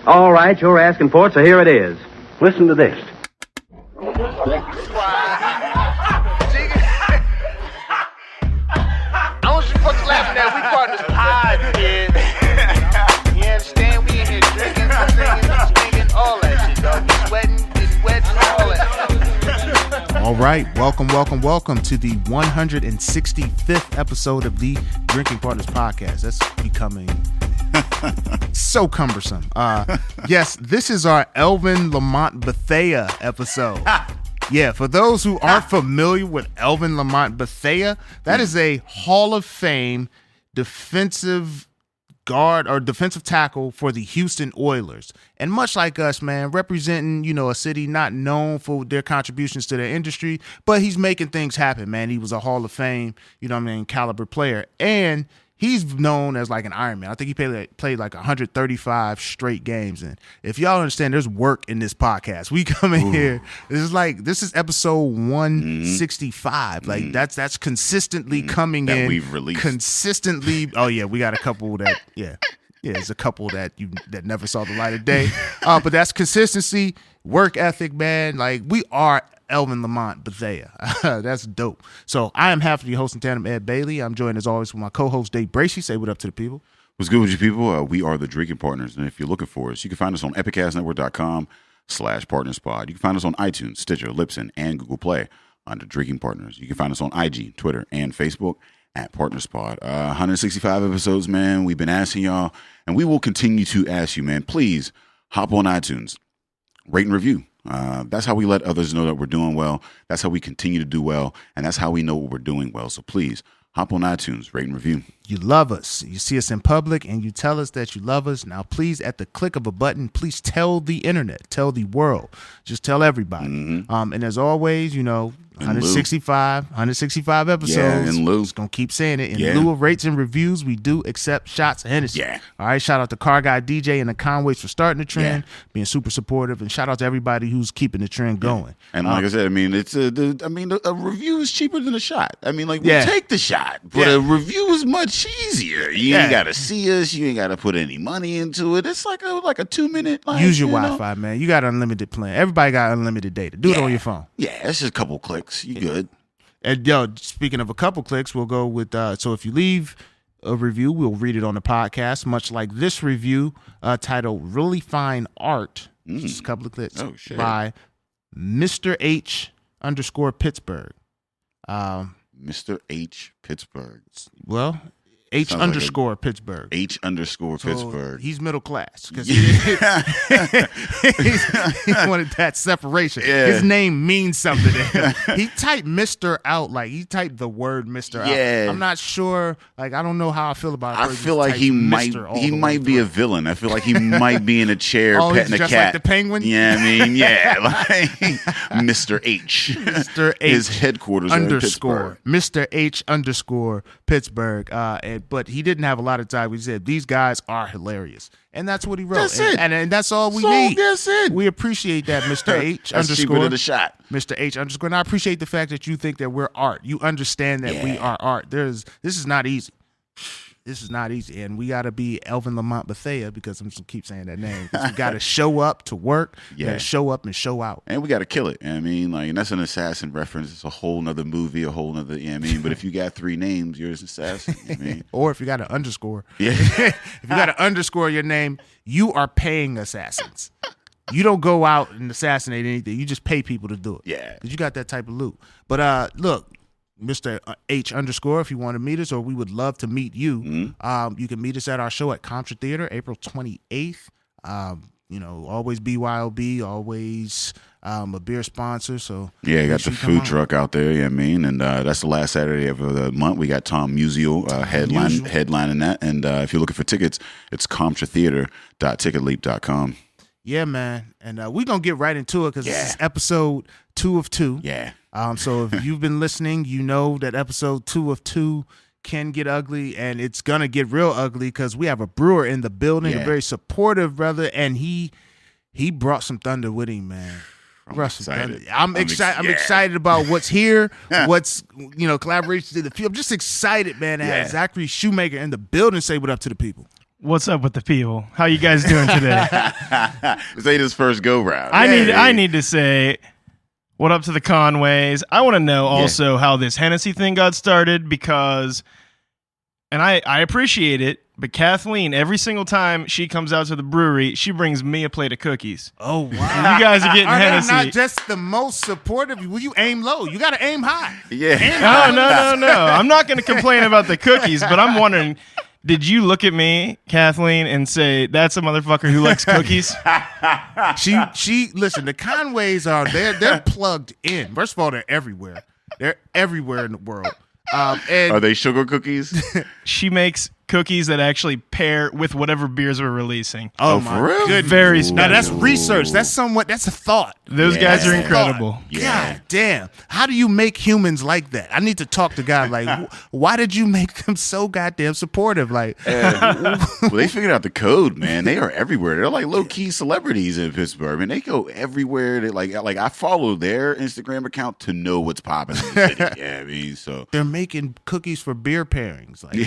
All right, you're asking for it, so here it is. Listen to this. I want you fucking laughing at. We partners pod, kid. You understand? We in here drinking, singing, all that shit, dog. We sweating, getting wet, all that. All right, welcome to the 165th episode of the Drinking Partners Podcast. That's becoming so cumbersome. Yes, this is our Elvin Lamont Bethea episode. Yeah, for those who aren't familiar with Elvin Lamont Bethea, that is a Hall of Fame defensive guard or defensive tackle for the Houston Oilers. And much like us, man, representing, a city not known for their contributions to their industry, but he's making things happen, man. He was a Hall of Fame, caliber player. And he's known as like an Iron Man. I think he played like 135 straight games. And if y'all understand, there's work in this podcast. We come in here. This is episode 165. Like that's consistently coming that in. We've released consistently. Oh yeah, we got a couple that there's a couple that never saw the light of day. But that's consistency, work ethic, man. Like we are Elvin Lamont Bethea. That's dope. So I am happy to be hosting Tandem Ed Bailey. I'm joined as always with my co-host Dave Bracey. Say what up to the people. What's good with you people? We are the Drinking Partners, and if you're looking for us, you can find us on epicastnetwork.com/partnerspod. You can find us on iTunes, Stitcher, Libsyn, and Google Play under Drinking Partners. You can find us on IG, Twitter, and Facebook at PartnerSpod. 165 episodes, man. We've been asking y'all, and we will continue to ask you, man. Please hop on iTunes, rate and review. That's how we let others know that we're doing well. That's how we continue to do well. And that's how we know what we're doing well. So please hop on iTunes, rate and review. You love us. You see us in public and you tell us that you love us. Now, please, at the click of a button, please tell the internet, tell the world, just tell everybody. And as always, 165 episodes. Yeah, in lieu. Just going to keep saying it. In lieu of rates and reviews, we do accept shots of Hennessy. Yeah. All right. Shout out to Car Guy DJ and the Conways for starting the trend, being super supportive. And shout out to everybody who's keeping the trend going. And like I said, a review is cheaper than a shot. We take the shot, but a review is much easier. You ain't got to see us. You ain't got to put any money into it. It's like a 2-minute. Use your Wi-Fi, man. You got an unlimited plan. Everybody got unlimited data. Do it on your phone. Yeah, it's just a couple clicks. You good. And speaking of a couple clicks, we'll go with so if you leave a review, we'll read it on the podcast, much like this review titled Really Fine Art. Just a couple of clicks by Mr. H _Pittsburgh. Mr. H Pittsburgh. Well, H _ Pittsburgh. H _ So Pittsburgh. he's middle class because he wanted that separation. Yeah. His name means something to him. He typed Mr. out, like he typed the word Mr. out. I'm not sure. Like I don't know how I feel about it. I feel like he might be a villain. I feel like he might be in a chair petting a cat. Like the penguin? Yeah, like Mr. H. Mr. H. His headquarters are in Pittsburgh. Mr. H _ Pittsburgh. But he didn't have a lot of time. We said these guys are hilarious, and that's what he wrote. That's it, and that's all we need. That's it. We appreciate that, Mr. H that's _ cheaper than a shot. Mr. H _ And I appreciate the fact that you think that we're art. You understand that we are art. This is not easy. This is not easy, and we got to be Elvin Lamont Bethea because I'm just gonna keep saying that name. We got to show up to work. We got to show up and show out, and we got to kill it. And that's an assassin reference. It's a whole nother movie, a whole nother. But if you got 3 names, you're an assassin. Or if you got an underscore, if you got an underscore your name, you are paying assassins. You don't go out and assassinate anything. You just pay people to do it. Yeah, because you got that type of loot. But look. Mr. H _ if you want to meet us, or we would love to meet you. You can meet us at our show at Contra Theater, April 28th. Always BYOB, always a beer sponsor. So you got the food truck out there. And that's the last Saturday of the month. We got Tom Musial headlining that. And if you're looking for tickets, it's ContraTheater.ticketleap.com. Yeah, man. And we're going to get right into it because this is episode 2 of 2. Yeah. So if you've been listening, you know that episode 2 of 2 can get ugly, and it's going to get real ugly because we have a brewer in the building, a very supportive brother, and he brought some thunder with him, man. I'm excited. I'm excited about what's here, what's collaborations in the field. I'm just excited, man, to have Zachary Shumaker in the building. Say what up to the people. What's up with the people? How you guys doing today? This ain't his first go round. I need to say what up to the Conways. I want to know also how this Hennessy thing got started because, and I appreciate it, but Kathleen, every single time she comes out to the brewery, she brings me a plate of cookies. Oh, wow. And you guys are getting Are Hennessy. they not just the most supportive? Will you aim low? You got to aim high. Yeah. No. I'm not going to complain about the cookies, but I'm wondering, did you look at me, Kathleen, and say, that's a motherfucker who likes cookies? She listen, the Conways they're plugged in. First of all, they're everywhere. They're everywhere in the world. And Are they sugar cookies? She makes cookies that actually pair with whatever beers we're releasing. oh for my real? goodness. Very Now that's special. research. That's a thought. Those guys are incredible. Yeah. God damn. How do you make humans like that? I need to talk to God. Like, why did you make them so goddamn supportive? Like, Well, they figured out the code, man. They are everywhere. They're like low key celebrities in Pittsburgh. Man, they go everywhere. They like I follow their Instagram account to know what's popping in the city. Yeah, I mean, so they're making cookies for beer pairings. Like,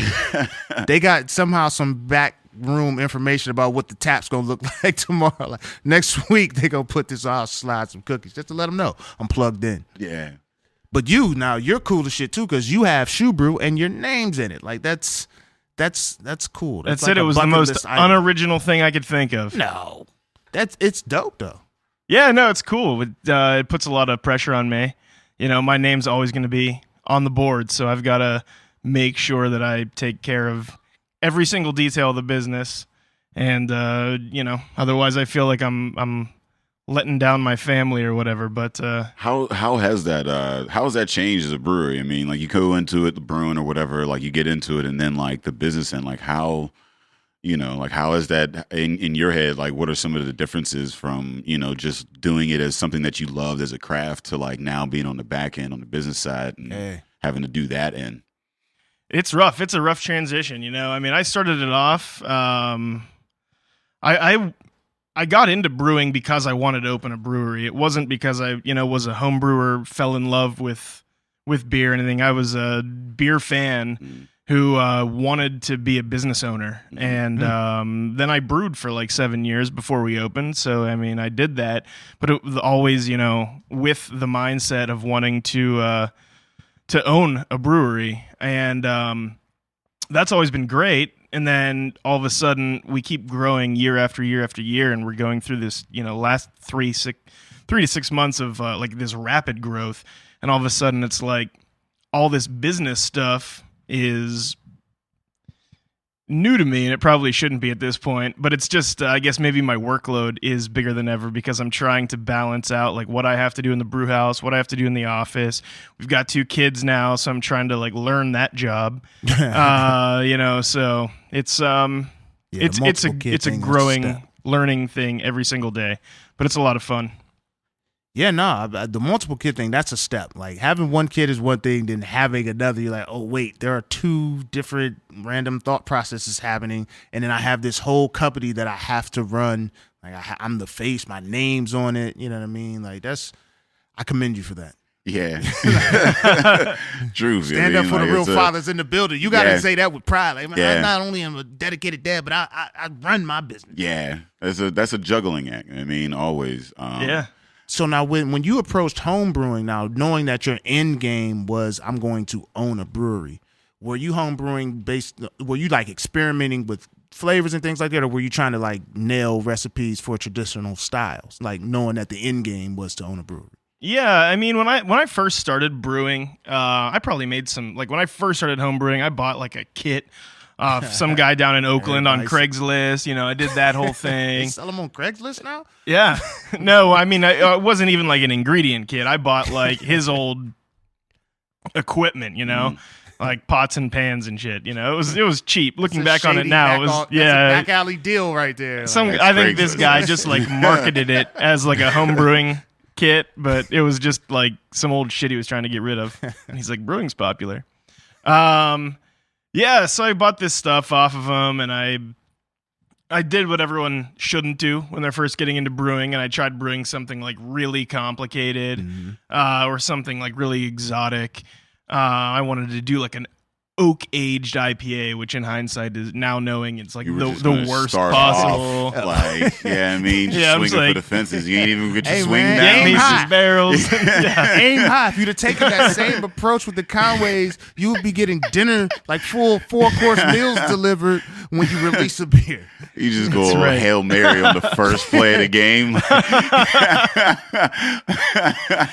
they got somehow some back room information about what the tap's gonna look like tomorrow. Like, next week they gonna put this. I'll slide some cookies just to let them know I'm plugged in. yeah. But you're cool as shit too because you have ShuBrew and your name's in it. Like that's cool. That's like it. It a was the bucket most list item. unoriginal thing I could think of. No, it's dope though. Yeah, no, it's cool. It puts a lot of pressure on me. You know, my name's always going to be on the board, so I've got to make sure that I take care of every single detail of the business. And otherwise I feel like I'm letting down my family or whatever. But How has that changed as a brewery? I mean, like you go into it, the brewing or whatever, like you get into it, and then like the business and like how is that in your head? Like, what are some of the differences from just doing it as something that you loved as a craft to like now being on the back end on the business side and having to do that end? it's rough. It's a rough transition. I mean, I started it off. I got into brewing because I wanted to open a brewery. It wasn't because I, was a home brewer, fell in love with beer and anything. I was a beer fan who wanted to be a business owner. And then I brewed for like 7 years before we opened. So, I mean, I did that. But it was always, with the mindset of wanting to own a brewery. And that's always been great. And then all of a sudden we keep growing year after year after year. And we're going through this, last 3 to 6 months of like this rapid growth. And all of a sudden it's like all this business stuff is new to me, and it probably shouldn't be at this point, but it's just, I guess maybe my workload is bigger than ever because I'm trying to balance out like what I have to do in the brew house, what I have to do in the office. We've got 2 kids now, so I'm trying to like learn that job. So it's a growing learning thing every single day, but it's a lot of fun. Yeah, no, the multiple kid thing, that's a step. Like having one kid is one thing, then having another, you're like, oh, wait, there are 2 different random thought processes happening. And then I have this whole company that I have to run. Like I'm the face, my name's on it. You know what I mean? Like I commend you for that. Yeah. True. Stand up for the real fathers in the building. You got to say that with pride. Like, Yeah. I not only am a dedicated dad, but I run my business. Yeah. That's a juggling act. I mean, always. Yeah. So now when you approached home brewing, now knowing that your end game was I'm going to own a brewery, were you home brewing were you like experimenting with flavors and things like that, or were you trying to like nail recipes for traditional styles, like knowing that the end game was to own a brewery? Yeah, I mean, when I first started brewing, I probably made some, like when I first started home brewing, I bought like a kit off some guy down in Oakland on Craigslist. I did that whole thing. They sell them on Craigslist now? Yeah. No, I mean, it wasn't even like an ingredient kit. I bought like his old equipment, like pots and pans and shit. It was cheap. Looking back on it now, that's a back alley deal right there. I think this guy just like marketed it as like a home brewing kit, but it was just like some old shit he was trying to get rid of. And he's like, brewing's popular. Yeah, so I bought this stuff off of him, and I did what everyone shouldn't do when they're first getting into brewing, and I tried brewing something like really complicated or something like really exotic. I wanted to do like an oak aged IPA, which in hindsight is now knowing it's like You were just the gonna worst start possible. off, like, yeah, I mean, just Yeah, I'm swinging like, for the fences. You ain't even get your Hey, swing man, down. aim Mace's high. barrels. Yeah. Aim high. If you'd have taken that same approach with the Conways, you would be getting dinner, like full 4-course meals delivered when you release a beer. You just go That's right. Hail Mary on the first play of the game.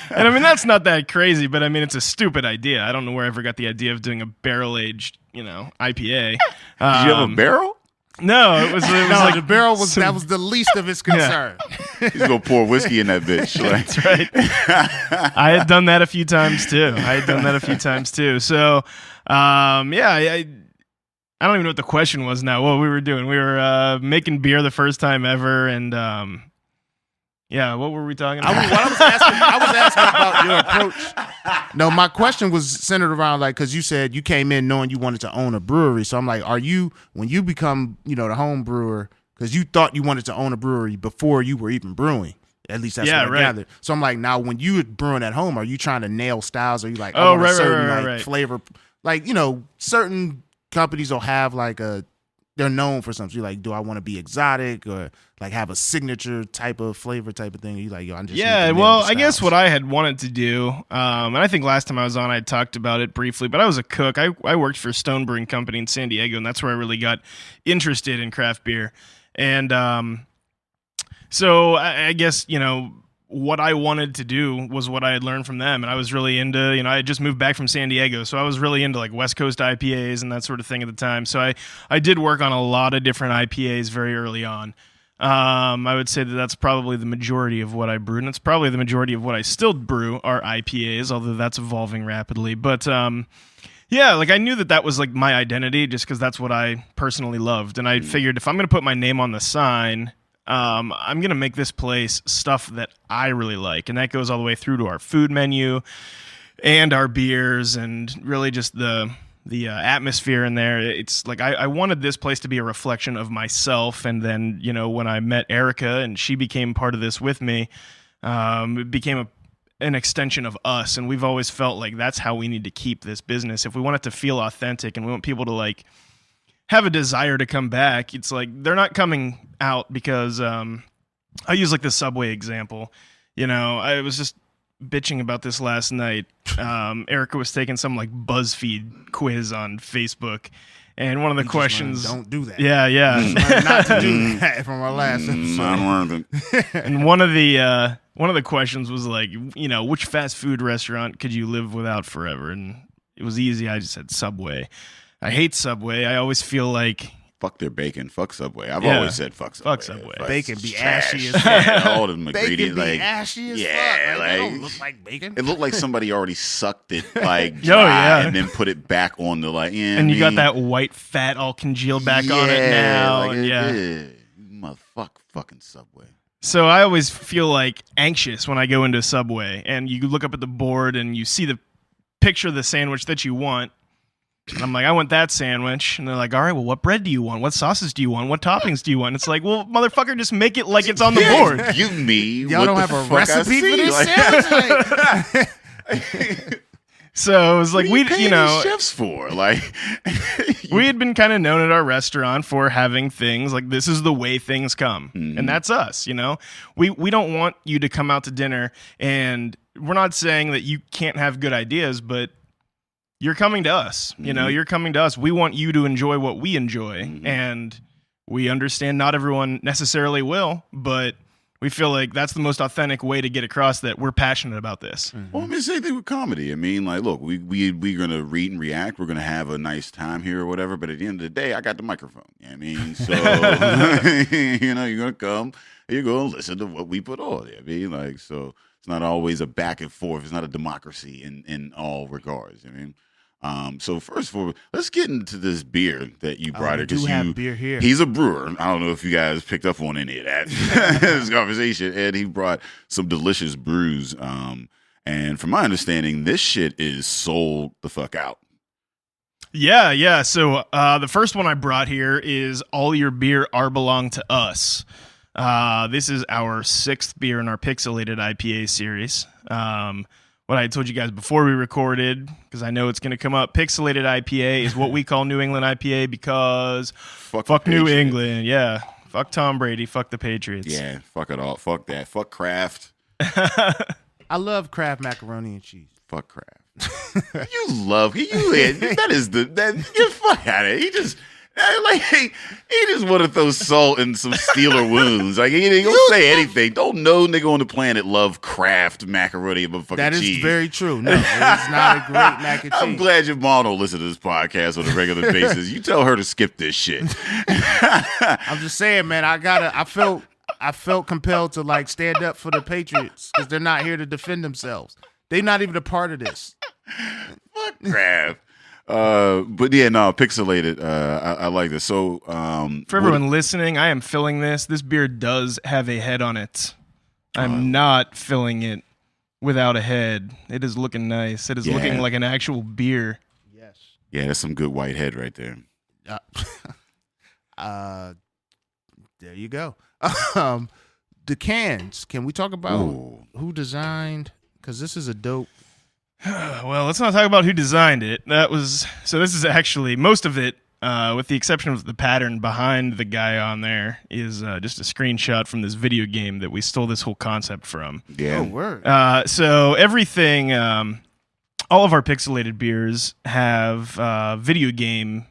And I mean, that's not that crazy, but I mean, it's a stupid idea. I don't know where I ever got the idea of doing a barrel aged, IPA. Did you have a barrel? No, it was No, like the barrel was that was the least of his concern. He's gonna pour whiskey in that bitch. Like, That's right. I had done that a few times too. So, I don't even know what the question was now. What we were doing? We were making beer the first time ever, and what were we talking about? I was asking about your approach. No, my question was centered around like because you said you came in knowing you wanted to own a brewery. So I'm like, are you when you become the home brewer because you thought you wanted to own a brewery before you were even brewing? At least that's what I gathered. So I'm like, now when you brewing at home, are you trying to nail styles? Are you like, I want a certain flavor? Like certain companies will have like they're known for something. So you're like, do I want to be exotic or like have a signature type of flavor type of thing? Or you like, I'm just I guess what I had wanted to do, and I think last time I was on, I talked about it briefly, but I was a cook. I worked for Stone Brewing Company in San Diego, and that's where I really got interested in craft beer. And so I guess what I wanted to do was what I had learned from them. And I was really into, I had just moved back from San Diego. So I was really into like West Coast IPAs and that sort of thing at the time. So I did work on a lot of different IPAs very early on. I would say that that's probably the majority of what I brewed. And it's probably the majority of what I still brew are IPAs, although that's evolving rapidly. But like I knew that was like my identity just because that's what I personally loved. And I figured if I'm going to put my name on the sign, I'm going to make this place stuff that I really like. And that goes all the way through to our food menu and our beers and really just the atmosphere in there. It's like I wanted this place to be a reflection of myself. And then, when I met Erica and she became part of this with me, it became an extension of us. And we've always felt like that's how we need to keep this business. If we want it to feel authentic and we want people to like have a desire to come back, it's like they're not coming out because I use like the Subway example. I was just bitching about this last night. Erica was taking some like BuzzFeed quiz on Facebook, and one of the questions, don't do that. Yeah. Not to do that from our last episode. I learned it. And one of the questions was like, which fast food restaurant could you live without forever? And it was easy. I just said Subway. I hate Subway. I always feel like Fuck their bacon. Fuck Subway. I've always said fuck Subway. Fuck Subway. Bacon be trash. ashy as fuck. All the Bacon ingredients, be like ashy as yeah, fuck. Like, like that don't look like bacon. it looked like somebody already sucked it like dry and then put it back on the like. Yeah, and you got that white fat all congealed back on it now. Like and fucking Subway. So I always feel like anxious when I go into Subway and you look up at the board and you see the picture of the sandwich that you want. And I'm like, I want that sandwich. And they're like, all right, well, what bread do you want? What sauces do you want? What toppings do you want? It's like, well, motherfucker, just make it like it's on the board. Give me. Y'all what don't the have a fuck recipe I for see. this Like, sandwich? So it was like, what are you paying chefs for? Like, we had been kind of known at our restaurant for having things like this is the way things come. Mm-hmm. And that's us, We don't want you to come out to dinner, and we're not saying that you can't have good ideas, but you're coming to us. You're coming to us. We want you to enjoy what we enjoy. Mm-hmm. And we understand not everyone necessarily will, but we feel like that's the most authentic way to get across that we're passionate about this. Well, I mean, same thing with comedy. I mean, like, look, we're gonna read and react. We're gonna have a nice time here or whatever. But at the end of the day, I got the microphone. You know what I mean, so you're gonna come, you're gonna listen to what we put on. I mean, like, so it's not always a back and forth. It's not a democracy in all regards. I mean. So first of all, let's get into this beer that you brought. We do have beer here. He's a brewer. I don't know if you guys picked up on any of that this conversation. And he brought some delicious brews. And from my understanding, this shit is sold the fuck out. Yeah. So the first one I brought here is All Your Beer Are Belong to Us. This is our 6th beer in our Pixelated IPA series. what I told you guys before we recorded, because I know it's going to come up. Pixelated IPA is what we call New England IPA because fuck New England. Yeah. Fuck Tom Brady. Fuck the Patriots. Yeah, fuck it all. Fuck that. Fuck Kraft. I love Kraft macaroni and cheese. Fuck Kraft. That is the get fuck out of it. He just want to throw salt in some Steeler wounds. Like he ain't gonna say anything. Don't no nigga on the planet love Kraft macaroni and fucking That is cheese. very true. No, it's not a great mac and cheese. I'm glad your mom don't listen to this podcast on a regular basis. You tell her to skip this shit. I'm just saying, man. I felt compelled to like stand up for the Patriots because they're not here to defend themselves. They're not even a part of this. Fuck Kraft. But yeah, no, Pixelated. I like this. So, for everyone listening, I am filling this. This beer does have a head on it. I'm not filling it without a head. It is looking nice. It is looking like an actual beer. Yes. Yeah, that's some good white head right there. There you go. The cans. Can we talk about who designed? Because this is a dope. Well, let's not talk about who designed it. This is actually most of it, with the exception of the pattern behind the guy on there, is just a screenshot from this video game that we stole this whole concept from. Yeah. Oh, word. So everything, all of our pixelated beers have video game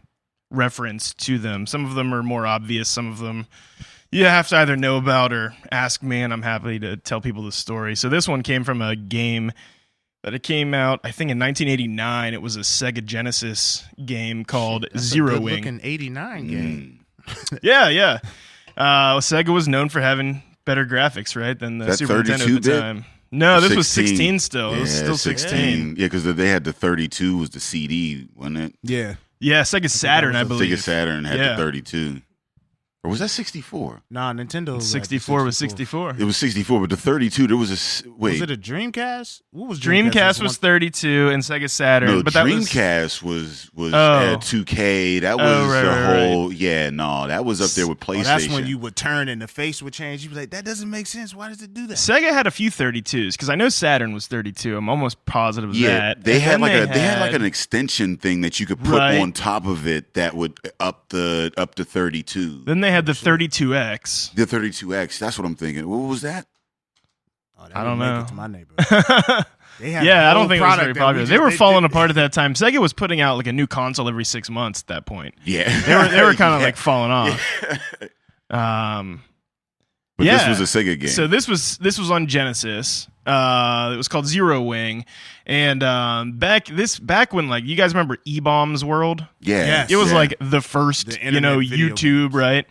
reference to them. Some of them are more obvious. Some of them you have to either know about or ask me, and I'm happy to tell people the story. So this one came from a game that it came out, I think, in 1989. It was a Sega Genesis game called Zero Wing. Looking 89 game. Yeah. Sega was known for having better graphics, right, than the Super Nintendo at the time. No, this was 16 still. It was still 16. Yeah, because they had the 32 was the CD, wasn't it? Yeah. Yeah, Sega Saturn, I believe. Sega Saturn had the 32. Or was that 64? Nah, Nintendo. 64 was 64. It was 64, but the 32, there was a Was it a Dreamcast? What was Dreamcast was 32 and Sega Saturn. No, but Dreamcast was 2K. That was whole. Right. Yeah, no, that was up there with PlayStation. That's when you would turn and the face would change. You'd be like, that doesn't make sense. Why does it do that? Sega had a few 32s because I know Saturn was 32. I'm almost positive of that. They had like an extension thing that you could put on top of it that would up to 32. Then they had the 32X. The 32X. That's what I'm thinking. What was that? I don't know. Make it to my neighborhood. I don't think it was very popular. They were falling apart at that time. Sega was putting out like a new console every 6 months at that point. Yeah, they were kind of like falling off. But this was a Sega game. So this was on Genesis. It was called Zero Wing, and back when, like, you guys remember E-Bombs World? Yeah, it was like the first, video. YouTube, right?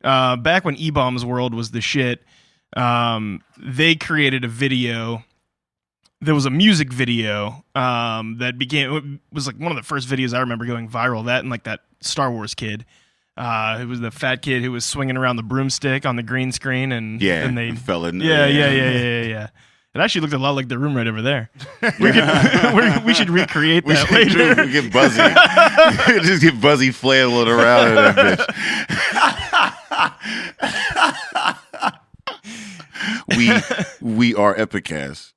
Back when E-Bombs World was the shit, they created a video. There was a music video that was like one of the first videos I remember going viral. That and like that Star Wars kid. It was the fat kid who was swinging around the broomstick on the green screen, and they fell in. Yeah. It actually looked a lot like the room right over there. We should recreate that later. We get Buzzy. Just get Buzzy flailing around in that bitch. We are Epicast.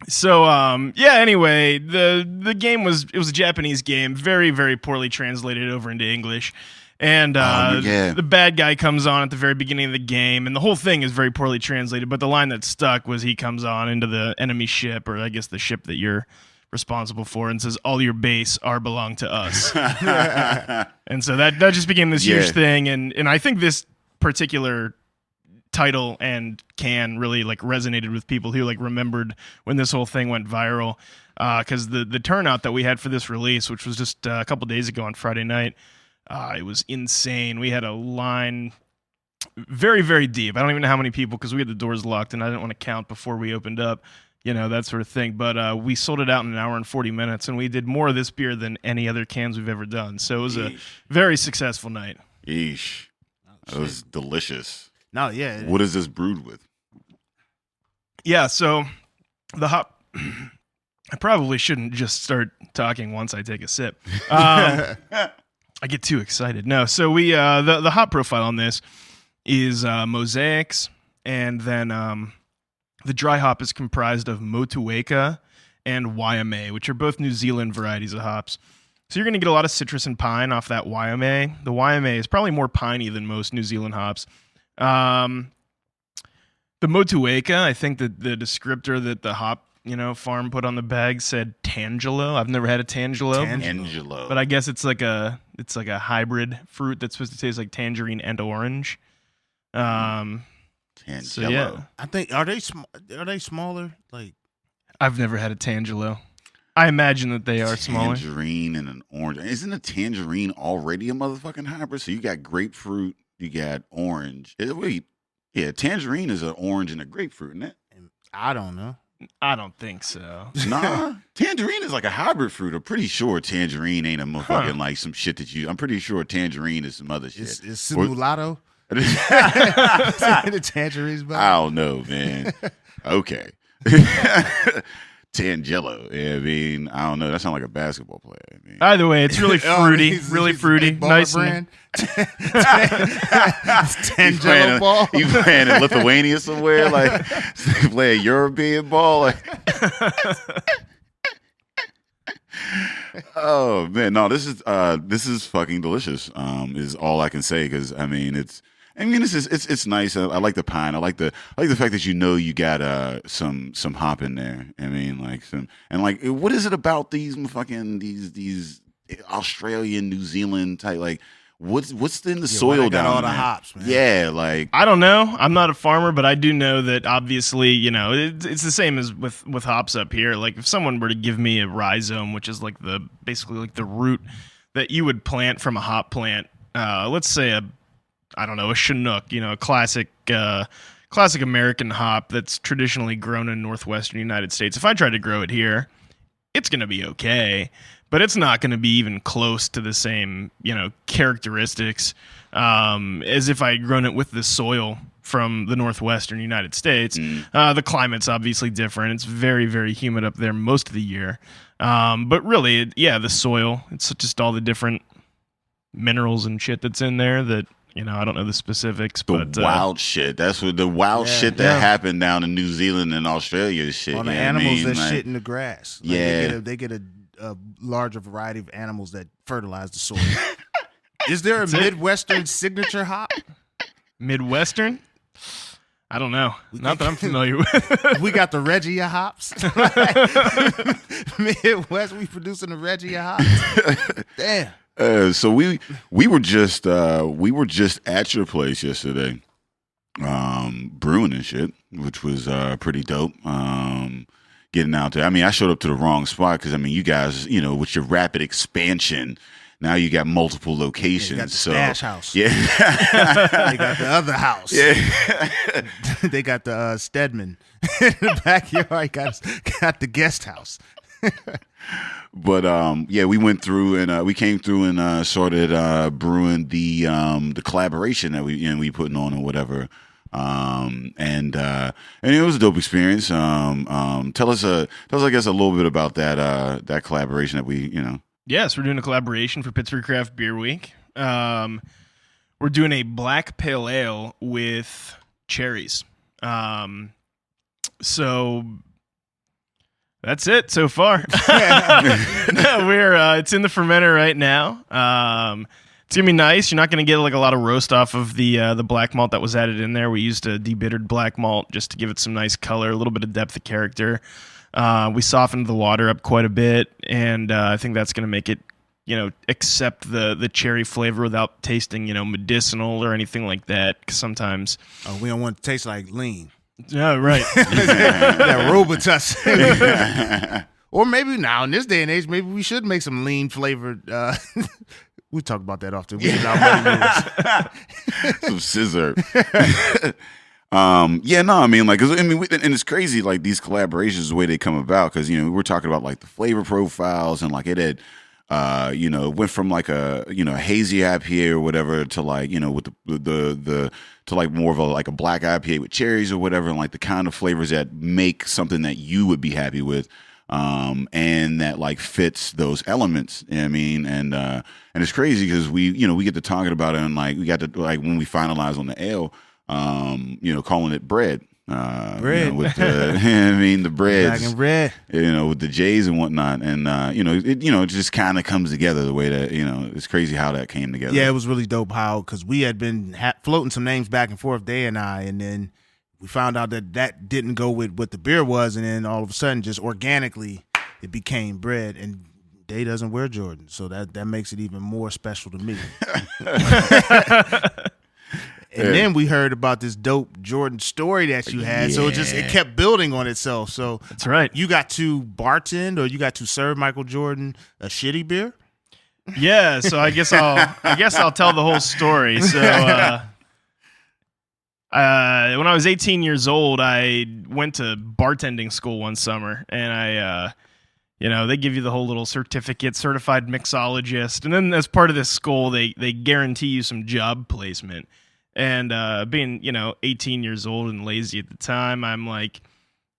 So anyway, the game was a Japanese game, very, very poorly translated over into English. And the bad guy comes on at the very beginning of the game, and the whole thing is very poorly translated, but the line that stuck was he comes on into the enemy ship, or I guess the ship that you're responsible for, and says, all your base belong to us. And so that just became this huge thing, and I think this particular title and can really like resonated with people who like remembered when this whole thing went viral, because the turnout that we had for this release, which was just a couple days ago on Friday night, it was insane. We had a line very, very deep. I don't even know how many people, because we had the doors locked and I didn't want to count before we opened up, that sort of thing. But we sold it out in an hour and 40 minutes, and we did more of this beer than any other cans we've ever done. So it was a very successful night. Yeesh. It was delicious. No, yeah. What is this brewed with? Yeah, so the hop... I probably shouldn't just start talking once I take a sip. I get too excited. No, so we the hop profile on this is mosaics, and then The dry hop is comprised of Motueka and Waimea, which are both New Zealand varieties of hops. So you're going to get a lot of citrus and pine off that Waimea. The Waimea is probably more piney than most New Zealand hops. The Motueka, I think that the descriptor that the hop farm put on the bag said Tangelo. I've never had a Tangelo. Tangelo. But I guess it's like a hybrid fruit that's supposed to taste like tangerine and orange. Tangelo. So yeah. I think are they smaller? Like I've never had a Tangelo. I imagine that they are smaller. Tangerine and an orange. Isn't a tangerine already a motherfucking hybrid? So you got grapefruit, you got orange. Tangerine is an orange and a grapefruit, isn't it? I don't know. I don't think so. Nah, tangerine is like a hybrid fruit. I'm pretty sure tangerine ain't a motherfucking like some shit that you. I'm pretty sure tangerine is some other shit. Is simulato? The tangerines. I don't know, man. Okay. Tangelo. Yeah, I mean, I don't know. That sounds like a basketball player. I mean, either way, it's really fruity. He's fruity. Nice. Brand. Tangelo ball. You playing in Lithuania somewhere? Like playing European ball? Like, oh man, no, this is fucking delicious. Is all I can say because it's nice. I like the pine. I like the fact that you got some hop in there. I mean, like what is it about these fucking these Australian, New Zealand type like what's in the soil down all there? The hops, man. Yeah, like I don't know. I'm not a farmer, but I do know that obviously, it's the same as with hops up here. Like if someone were to give me a rhizome, which is like basically like the root that you would plant from a hop plant, let's say a Chinook, a classic American hop that's traditionally grown in northwestern United States. If I tried to grow it here, it's going to be okay, but it's not going to be even close to the same, characteristics as if I had grown it with the soil from the northwestern United States. The climate's obviously different. It's very, very humid up there most of the year. But really, the soil, it's just all the different minerals and shit that's in there that, I don't know the specifics, but wild shit. That's what the wild shit that happened down in New Zealand and Australia shit. On the animals that shit in the grass. Like they get a larger variety of animals that fertilize the soil. Is there a Midwestern signature hop? Midwestern? I don't know. Not that I'm familiar with. We got the Regia hops. Midwest, we producing the Regia hops. Damn. So we were just at your place yesterday, brewing and shit, which was pretty dope. Getting out there. I mean, I showed up to the wrong spot because you guys, with your rapid expansion, now you got multiple locations. You got the stash house. Yeah, they got the other house. Yeah, they got the Stedman in the backyard. Got the guest house. But we went through and we came through and started brewing the collaboration that we putting on or whatever. And it was a dope experience. Tell us I guess a little bit about that collaboration that we Yes, we're doing a collaboration for Pittsburgh Craft Beer Week. We're doing a black pale ale with cherries. So that's it so far. It's in the fermenter right now. It's gonna be nice. You're not gonna get like a lot of roast off of the black malt that was added in there. We used a debittered black malt just to give it some nice color, a little bit of depth of character. We softened the water up quite a bit, and I think that's gonna make it, accept the cherry flavor without tasting, medicinal or anything like that. 'Cause sometimes we don't want it to taste like lean. Yeah, right. That Robitussin. Or maybe now in this day and age, maybe we should make some lean flavored. We talked about that often. Some scissor. And it's crazy like these collaborations, the way they come about, because we're talking about like the flavor profiles and like it had. Went from like a hazy IPA or whatever to like with the to like more of a black IPA with cherries or whatever, and like the kind of flavors that make something that you would be happy with, and that like fits those elements. You know what I mean? And it's crazy because we get to talking about it, and like we got to like when we finalize on the ale, calling it bread. Bread. With the, the breads, Black and red. With the J's and whatnot, and it just kind of comes together the way that it's crazy how that came together. Yeah, it was really dope how because we had been floating some names back and forth, Day and I, and then we found out that didn't go with what the beer was, and then all of a sudden, just organically, it became bread. And Day doesn't wear Jordan, so that makes it even more special to me. And then we heard about this dope Jordan story that you had, so it kept building on itself. So that's right. You got to bartend, or you got to serve Michael Jordan a shitty beer. Yeah, so I guess I'll tell the whole story. So when I was 18 years old, I went to bartending school one summer, and I they give you the whole little certificate, certified mixologist, and then as part of this school, they guarantee you some job placement. And being 18 years old and lazy at the time, I'm like,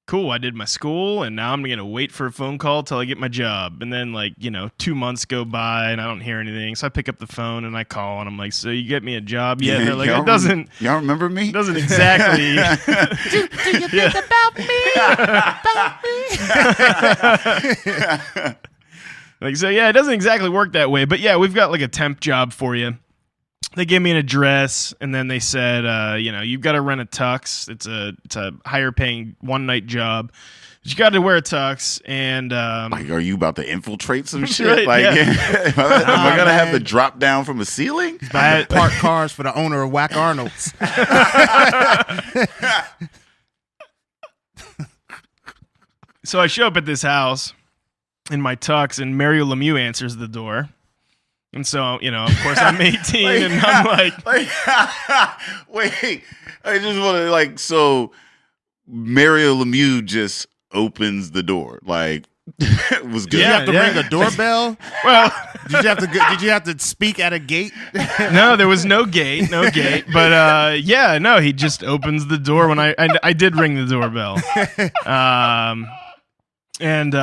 cool, I did my school, and now I'm going to wait for a phone call till I get my job. And then 2 months go by, and I don't hear anything. So I pick up the phone, and I call, and I'm like, so you get me a job yet? And they're like, y'all remember me? It doesn't exactly. do you think about me? It doesn't exactly work that way. But yeah, we've got a temp job for you. They gave me an address, and then they said, you've got to rent a tux. It's a higher paying one night job. But you got to wear a tux, and are you about to infiltrate some shit? Right, am I gonna have to drop down from a ceiling? I had park cars for the owner of Whack Arnold's. So I show up at this house in my tux, and Mario Lemieux answers the door. And so, of course, I'm 18, and I'm like, wait, I just want to so Mario Lemieux just opens the door, it was good. Did you have to ring a doorbell? Well, did you have to speak at a gate? No, there was no gate, but he just opens the door when I did ring the doorbell. And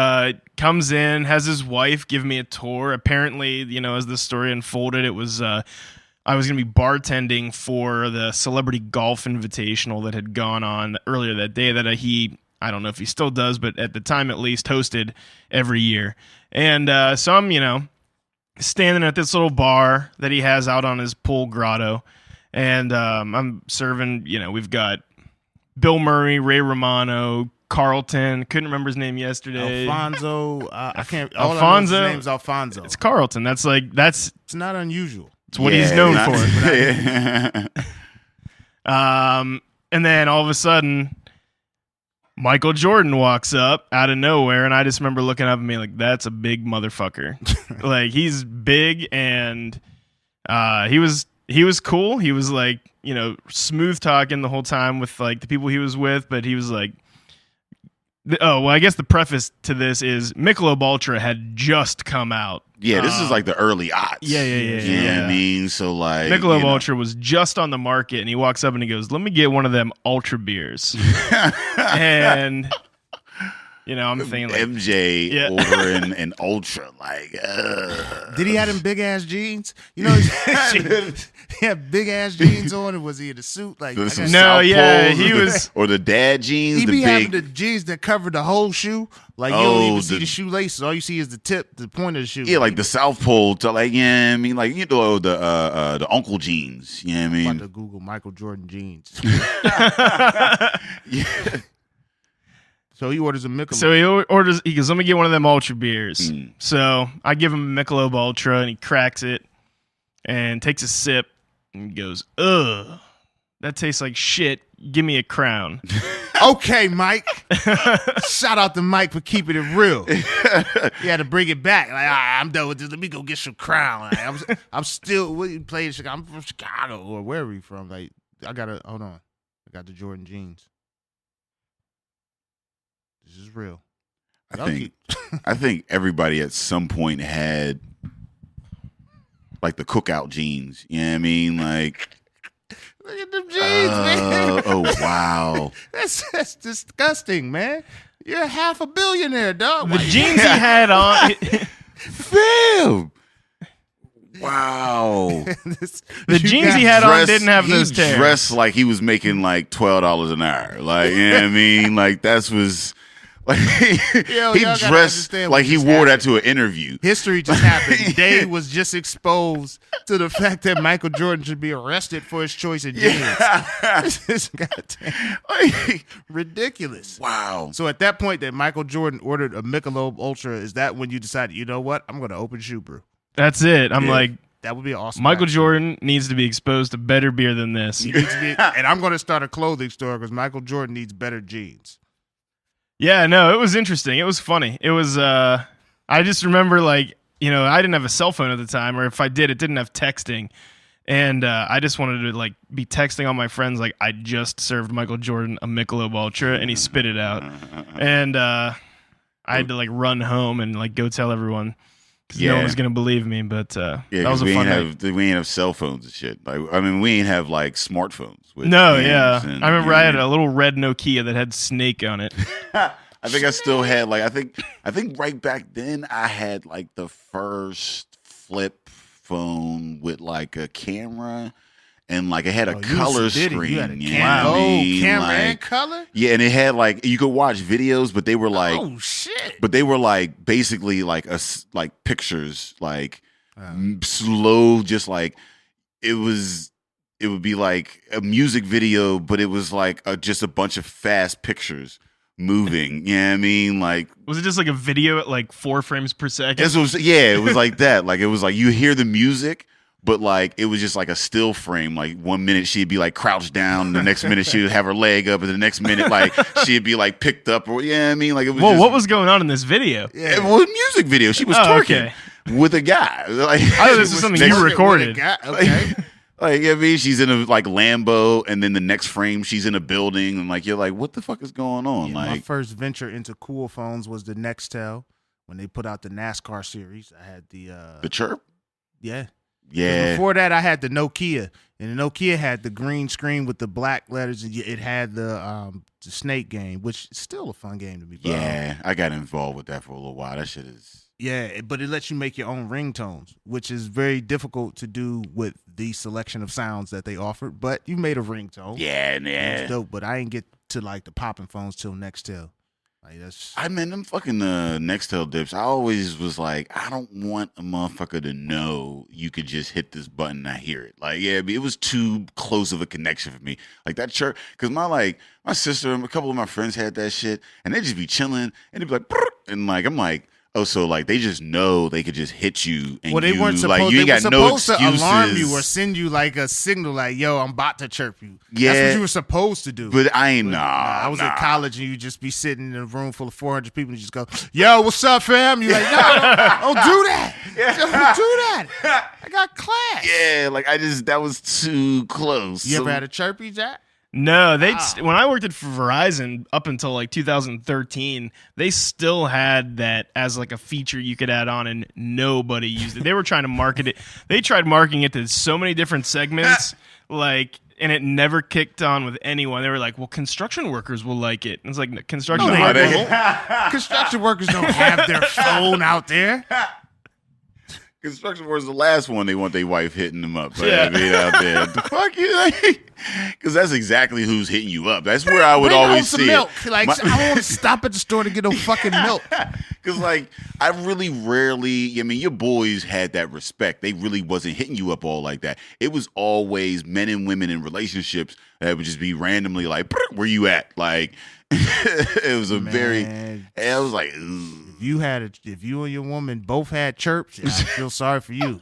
comes in, has his wife give me a tour. Apparently, as the story unfolded, it was I was going to be bartending for the Celebrity Golf Invitational that had gone on earlier that day that I don't know if he still does, but at the time at least, hosted every year. And so I'm, standing at this little bar that he has out on his pool grotto, and I'm serving, we've got Bill Murray, Ray Romano, Carlton, couldn't remember his name yesterday. Alfonso, I can't. Alfonso, his name's Alfonso. It's Carlton. That's It's not unusual. It's what he's known for. And then all of a sudden, Michael Jordan walks up out of nowhere, and I just remember looking up at me like, "That's a big motherfucker." He's big, and he was cool. He was smooth talking the whole time with the people he was with, but he was like. I guess the preface to this is Michelob Ultra had just come out. Yeah, this is the early aughts. Yeah. You know what I mean? So Michelob Ultra was just on the market, and he walks up and he goes, "Let me get one of them Ultra beers." And I'm thinking MJ ordering an Ultra, Did he have them big ass jeans? He had big ass jeans on, and was he in a suit? He was, or the dad jeans. He the be big having the jeans that cover the whole shoe. You don't even see the shoelaces. All you see is the tip, the point of the shoe. Yeah, the South Pole to the uncle jeans. You know what I mean? I'm about to Google Michael Jordan jeans. Yeah. So he orders a Michelob. So he goes, "Let me get one of them Ultra beers." So I give him a Michelob Ultra, and he cracks it and takes a sip and goes, "Ugh, that tastes like shit. Give me a Crown." Okay, Mike. Shout out to Mike for keeping it real. He had to bring it back. I'm done with this. Let me go get some Crown. I'm still playing Chicago. I'm from Chicago or wherever you from. I gotta hold on. I got the Jordan jeans. This is real. I think everybody at some point had the cookout jeans. You know what I mean? Look at them jeans, man. Oh wow. That's disgusting, man. You're half a billionaire, dog. The jeans he had on. Fam. Wow. The jeans he had on didn't have those tears. He dressed like he was making like $12 an hour. Like, you know what I mean? Like, that was... Like, Yo, he y'all gotta dressed understand like what he just wore happened. that to an interview. History just happened. Dave was just exposed to the fact that Michael Jordan should be arrested for his choice of jeans. This is goddamn Like, ridiculous. wow. So at that point that Michael Jordan ordered a Michelob Ultra, is that when you decided, you know what, I'm going to open ShuBrew? That's it. I'm like, That would be an awesome. Michael action. Jordan needs to be exposed to better beer than this. He needs to be, and I'm going to start a clothing store because Michael Jordan needs better jeans. Yeah, no, it was interesting. It was funny. It was, I just remember, like, you know, I didn't have a cell phone at the time, or if I did, it didn't have texting. And I just wanted to, like, be texting all my friends, like, I just served Michael Jordan a Michelob Ultra, and he spit it out. And I had to, like, run home and, like, go tell everyone. Because no one was going to believe me, but that was a fun night. We ain't have cell phones and shit. Like, I mean, we ain't have, like, smartphones. With No, games yeah. and, I remember you know, I had a little red Nokia that had Snake on it. I think I still had like I think right back then I had like the first flip phone with like a camera and like it had a color screen. You had a know what I mean? camera Like, and color? Yeah, and it had like you could watch videos, but they were like Oh shit. but they were like basically like like pictures, like slow, just like it would be like a music video, but it was like just a bunch of fast pictures moving. You know what I mean? Like, Was it just like a video at like 4 frames per second? it was like that. Like, it was like you hear the music, but like it was just like a still frame. Like 1 minute she'd be like crouched down, the next minute she would have her leg up, and the next minute like she'd be like picked up, or you know what I mean? Like, it was. Well, what was going on in this video? It was a music video. She was twerking with a guy. Like, I thought this was something you recorded. Okay. Like, I mean, she's in a like Lambo, and then the next frame she's in a building, and like you're like, what the fuck is going on? Yeah, like, my first venture into cool phones was the Nextel when they put out the NASCAR series. I had the Chirp. yeah. Yeah. Before that, I had the Nokia, and the Nokia had the green screen with the black letters, and it had the Snake game, which is still a fun game to me. Yeah, I got involved with that for a little while. That shit is. Yeah, but it lets you make your own ringtones, which is very difficult to do with the selection of sounds that they offered. But you made a ringtone. Yeah. It's dope, but I didn't get to like the popping phones till Nextel. Like that's. I mean, them fucking Nextel dips. I always was like, I don't want a motherfucker to know you could just hit this button and I hear it. Like, yeah, it was too close of a connection for me. Like that chirp, because my sister and a couple of my friends had that shit, and they just be chilling, and they'd be like, "Brr," and like I'm like. Oh, so like they just know they could just hit you, and Well, they weren't supposed. like you ain't they were got no supposed excuses. to alarm you or send you like a signal, like "Yo, I'm about to chirp you." Yeah, that's what you were supposed to do. But I ain't I was in college, and you just be sitting in a room full of 400 people, and you just go, "Yo, what's up, fam?" You're like, "No, don't do that. Don't do that. I got class." Yeah, like that was too close. You ever had a chirpy, Jack? No, when I worked at Verizon up until like 2013, they still had that as like a feature you could add on, and nobody used it. They were trying to market it. They tried marketing it to so many different segments, like, and it never kicked on with anyone. They were like, "Well, construction workers will like it." And it's like construction workers. Construction workers don't have their phone out there. Construction was the last one they want their wife hitting them up. Yeah. I mean, out there. The fuck you? Because that's exactly who's hitting you up. That's where I would Bring always home some see milk. it. Like, I don't want to stop at the store to get no fucking milk. Because, like, I really rarely, I mean, your boys had that respect. They really wasn't hitting you up all like that. It was always men and women in relationships that would just be randomly like, where you at? Like, it was a I was like, ugh. If you and your woman both had chirps, I feel sorry for you.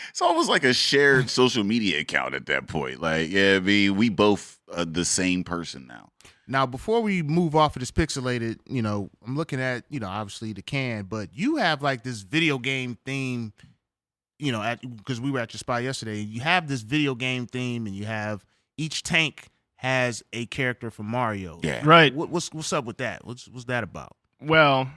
It's almost like a shared social media account at that point. Like, yeah, I mean, we both are the same person now. Now, before we move off of this pixelated, I'm looking at, obviously the can, but you have like this video game theme, because we were at your spot yesterday. You have this video game theme, and you have each tank has a character from Mario. Yeah. Right. What's up with that? What's that about? Well,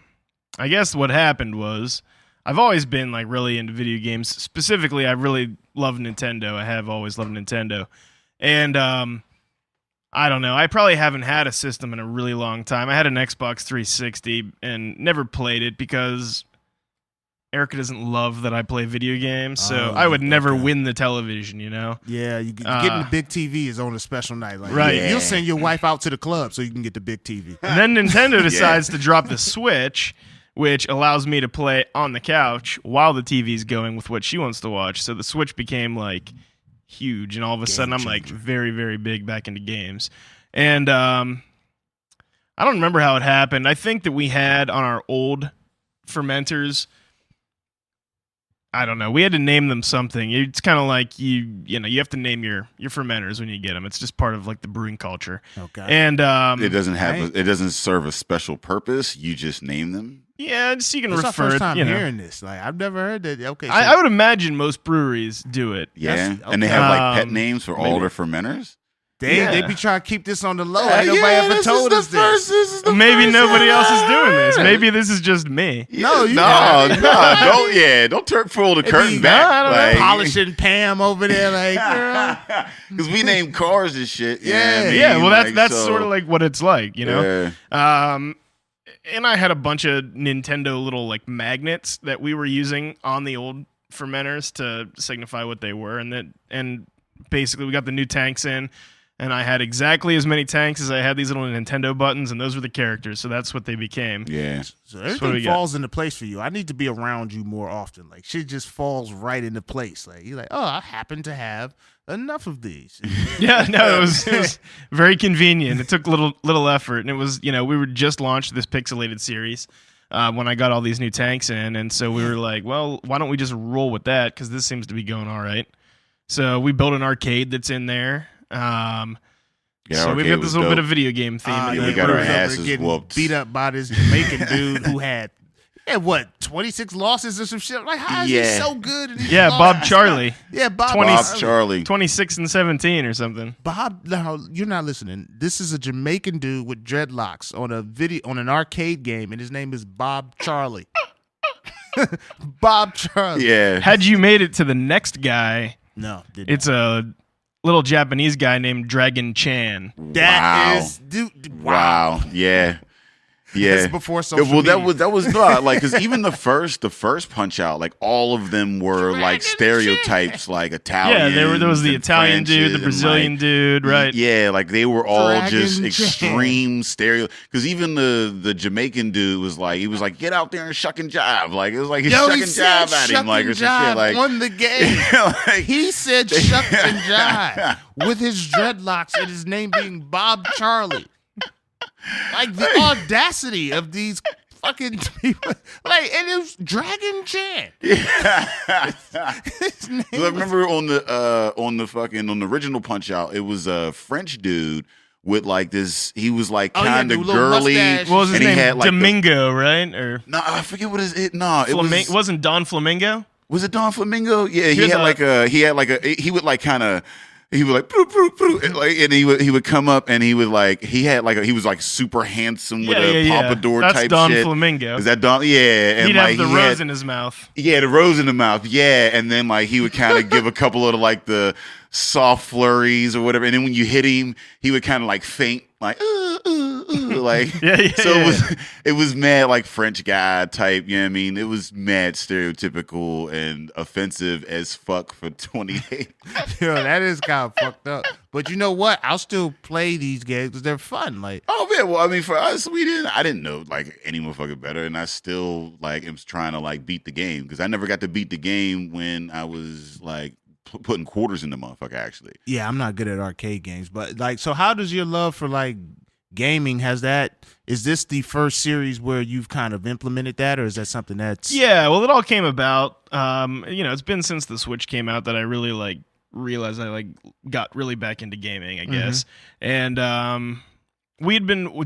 I guess what happened was I've always been like really into video games. Specifically, I really love Nintendo. I have always loved Nintendo. And I don't know. I probably haven't had a system in a really long time. I had an Xbox 360 and never played it because Erica doesn't love that I play video games, so I would never win the television, you know? Yeah, getting the big TV is on a special night. Like, Right. You'll send your wife out to the club so you can get the big TV. And then Nintendo decides to drop the Switch, which allows me to play on the couch while the TV's going with what she wants to watch. So the Switch became like huge, and all of a sudden I'm like very, very big back into games. And I don't remember how it happened. I think that we had on our old fermenters, I don't know, we had to name them something. It's kind of like you have to name your fermenters when you get them. It's just part of like the brewing culture. Okay. And it doesn't serve a special purpose. You just name them. Yeah, just you can It's our refer. first time you know. hearing this. Like, I've never heard that. Okay, so I would imagine most breweries do it. Yeah, That's- and they have like pet Um, names for all their fermenters. they be trying to keep this on the low. Ain't nobody ever told us this. Maybe nobody else is doing this. Maybe this is just me. No, you don't pull the curtain back. I don't know. Like, polishing Pam over there, like, girl. because we name cars and shit. You know what I mean? Yeah, well, that's Like, so- sort of like what it's like, you know. Yeah. And I had a bunch of Nintendo little like magnets that we were using on the old fermenters to signify what they were, and basically we got the new tanks in, and I had exactly as many tanks as I had these little Nintendo buttons, and those were the characters, so that's what they became. Yeah. So what everything we got. falls into place for you. I need to be around you more often. Like, shit just falls right into place. Like, you're like, oh, I happen to have enough of these. Yeah, no, it was very convenient. It took little effort, and it was, we were just launched this pixelated series when I got all these new tanks in, and so we were like, well, why don't we just roll with that, because this seems to be going all right. So we built an arcade that's in there. So we've got this little bit of video game theme. in yeah, there. we got our Bruce over asses getting whooped. beat up by this Jamaican dude who had 26 losses or some shit. Like, how is he so good? At these Yeah, losses? Bob Charlie. Yeah, Bob 20 Bob Charlie. 26 and 17 or something. Bob, no, you're not listening. This is a Jamaican dude with dreadlocks on an arcade game, and his name is Bob Charlie. Bob Charlie. Yeah. Had you made it to the next guy, No, it's a little Japanese guy named Dragon Chan. that Wow. is, dude. Wow. Yeah. Yeah. That's before social Well, media. that was not like, because even the first Punch Out, like all of them were like stereotypes, like Italian. Yeah, there was the Italian dude, the Brazilian dude, right? Yeah, like they were all just Dragon extreme stereo. Because even the Jamaican dude was like, get out there and shuck and jive. Like it was like he's Yo, shuck he and said jive at shuck him, like and or some shit. jive Like on the game. like, He said shuck and jive with his dreadlocks and his name being Bob Charlie. Like, the audacity of these fucking people. Like, and it was Dragon Chan. His name I remember on the original Punch Out, it was a French dude with like this. He was like Oh, yeah, kind of the little girly. mustache. What was his and he name? had, like, Domingo, right? Or No, I forget what his. No, it was. wasn't Don Flamingo? Was it Don Flamingo? Yeah, he Here's had a- he would like kind of. He would like, "Proo, proo, proo," and like, and he would come up and he would like, he was like super handsome with a pompadour That's type Don shit. Flamingo. Is that Don? Yeah, and He'd like, have the he rose had- in his mouth. Yeah, the rose in the mouth. Yeah, and then like he would kind of give a couple of like the soft flurries or whatever, and then when you hit him, he would kind of like faint, like like. Yeah. So it was mad like French guy type. You know what I mean? It was mad stereotypical and offensive as fuck for 28. Yo, that is kind of fucked up. But you know what? I'll still play these games because they're fun. Like, Oh man, well I mean for us I didn't know like any motherfucker better, and I still like am trying to like beat the game because I never got to beat the game when I was like putting quarters in the motherfucker actually. yeah, I'm not good at arcade games, but like, so how does your love for like gaming is this the first series where you've kind of implemented that, or is that something that's Yeah, well, it all came about. It's been since the Switch came out that I really like realized I like got really back into gaming, I guess. And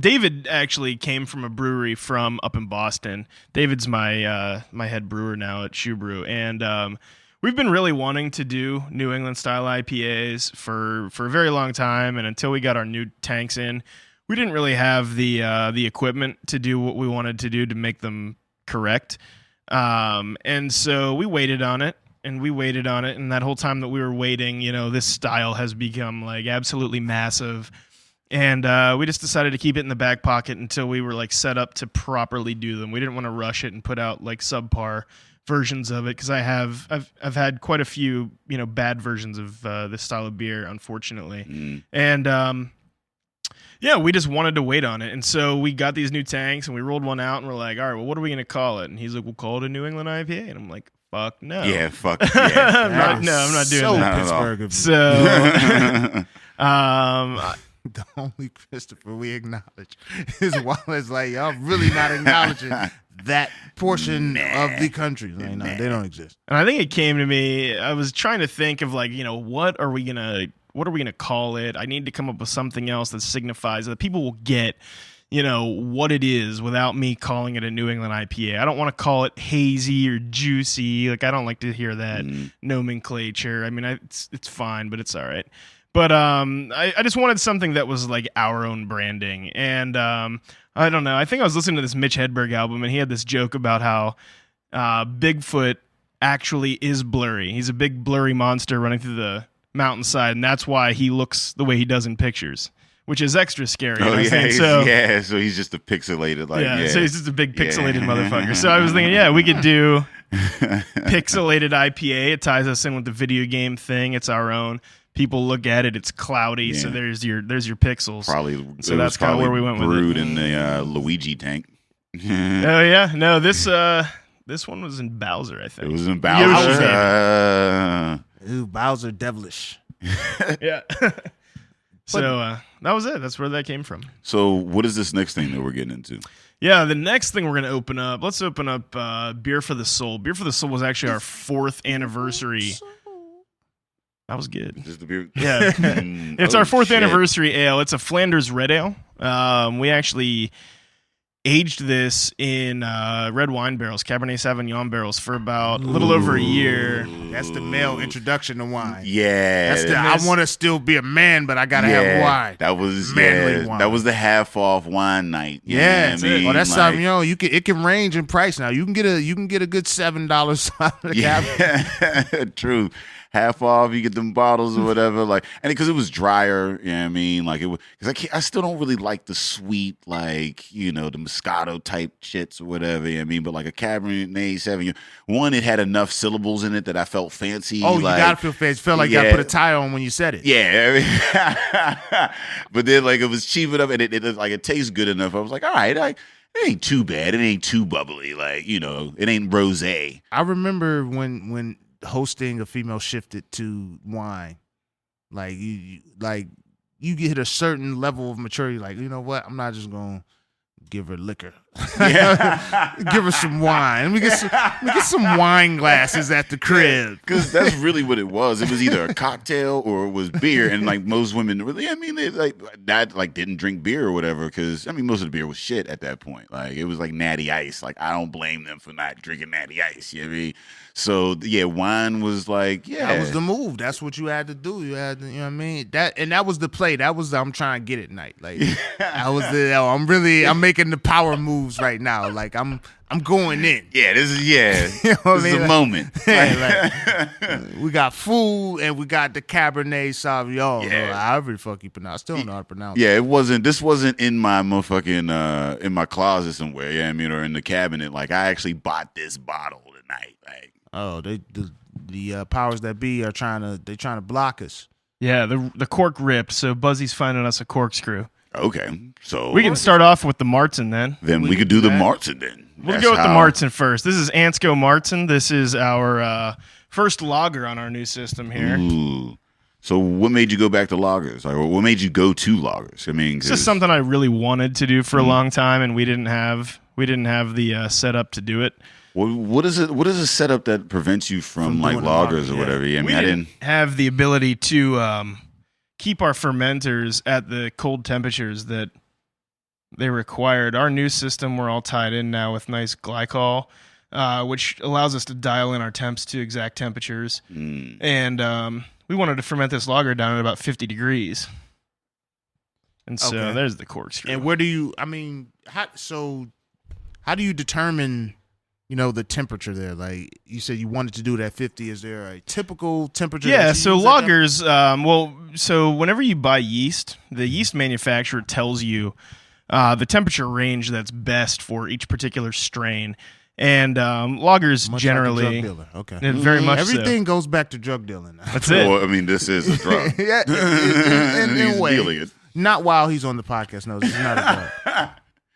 David actually came from a brewery from up in Boston. David's my head brewer now at ShuBrew, and we've been really wanting to do New England style IPAs for a very long time, and until we got our new tanks in, we didn't really have the equipment to do what we wanted to do to make them correct. And so we waited on it, and that whole time that we were waiting, this style has become like absolutely massive. And we just decided to keep it in the back pocket until we were like set up to properly do them. We didn't want to rush it and put out like subpar versions of it because I've had quite a few bad versions of this style of beer, unfortunately, and yeah, we just wanted to wait on it, and so we got these new tanks and we rolled one out and we're like, all right, well, what are we gonna call it? And he's like, we'll call it a New England IPA, and I'm like, fuck no. Yeah, fuck yeah. I'm not doing so that. Pittsburgh of you. So, The only Christopher we acknowledge is Wallace. Like, y'all really not acknowledging that portion of the country. Like, no, they don't exist. and I think it came to me. I was trying to think of like, what are we gonna call it? I need to come up with something else that signifies that people will get, what it is without me calling it a New England IPA. I don't want to call it hazy or juicy. Like, I don't like to hear that nomenclature. I mean, it's fine, but it's all right. But I just wanted something that was like our own branding. And I don't know. I think I was listening to this Mitch Hedberg album, and he had this joke about how Bigfoot actually is blurry. He's a big blurry monster running through the mountainside, and that's why he looks the way he does in pictures, which is extra scary. Oh, yeah, so he's just a pixelated, like, so he's just a big pixelated motherfucker. So I was thinking, we could do pixelated IPA. It ties us in with the video game thing. It's our own. People look at it; it's cloudy, so there's your pixels. Probably. So that's kind of where we went with it. Brewed in the Luigi tank. Oh yeah, no, this one was in Bowser, I think. It was in Bowser. Ooh, Bowser devilish. Yeah. So that was it. That's where that came from. So what is this next thing that we're getting into? Yeah, the next thing we're going to open up, let's open up Beer for the Soul. Beer for the Soul was actually our 4th anniversary. That was good. Is this the beer? Yeah. It's our 4th anniversary ale. It's a Flanders Red Ale. We actually aged this in red wine barrels, Cabernet Sauvignon barrels, for about a little over a year. That's the male introduction to wine. Yeah. I want to still be a man, but I got to have wine. That was manly wine. That was the half-off wine night. Yeah. That's it. Oh, that's something, it can range in price now. You can get a good $7 out of the cabinet. True. Half off, you get them bottles or whatever, like, and because it was drier, you know what I mean, like it was, because I still don't really like the sweet, like, the Moscato type shits or whatever, you know what I mean, but like a Cabernet Sauvignon, one, it had enough syllables in it that I felt fancy. Oh, you gotta feel fancy. Felt like you gotta put a tie on when you said it. Yeah, but then like it was cheap enough, and it tastes good enough. I was like, all right, it ain't too bad, it ain't too bubbly, like, it ain't rosé. I remember when hosting a female shifted to wine, like you get a certain level of maturity, like, you know what, I'm not just gonna give her liquor. Give her some wine. Let me get some wine glasses at the crib. Because that's really what it was. It was either a cocktail or it was beer. And like most women, really, they didn't drink beer or whatever. Because most of the beer was shit at that point. Like it was like Natty Ice. Like I don't blame them for not drinking Natty Ice. You know what I mean? So yeah, wine was like, that was the move. That's what you had to do. You had to, you know what I mean? That was the play. That was I'm trying to get it night. Like I'm making the power moves right now. Like I'm going in. Yeah, this is you know this is a moment. We got food and we got the Cabernet Sauvignon. Yeah, however the fuck you pronounce. I still don't know how to pronounce. Yeah, this wasn't in my motherfucking in my closet somewhere. Yeah, or in the cabinet. Like I actually bought this bottle tonight. Like the powers that be are trying to block us. Yeah, the cork ripped. So Buzzy's finding us a corkscrew. Okay, so we can start off with the Martin then. Then we could do the Martin then. We'll go with the Martin first. This is Ansco Martin. This is our first lager on our new system here. Ooh. So what made you go back to lagers? Like, what made you go to lagers? I mean, it's just something I really wanted to do for a long time, and we didn't have the setup to do it. What is it? What is a setup that prevents you from like lagers or whatever? I mean, I didn't have the ability to keep our fermenters at the cold temperatures that they required. Our new system, we're all tied in now with nice glycol, which allows us to dial in our temps to exact temperatures. And we wanted to ferment this lager down at about 50 degrees. And so there's the corkscrew. And where do you? I mean, how do you determine? The temperature there, like you said, you wanted to do it at 50. Is there a typical temperature? Yeah, so lagers, so whenever you buy yeast, the yeast manufacturer tells you the temperature range that's best for each particular strain. And lagers Much generally, like a drug dealer. Okay. very much Everything goes back to drug dealing now. That's it. Well, I mean, this is a drug. Yeah, in He's a way. dealing it. Not while he's on the podcast. No, this is not a drug.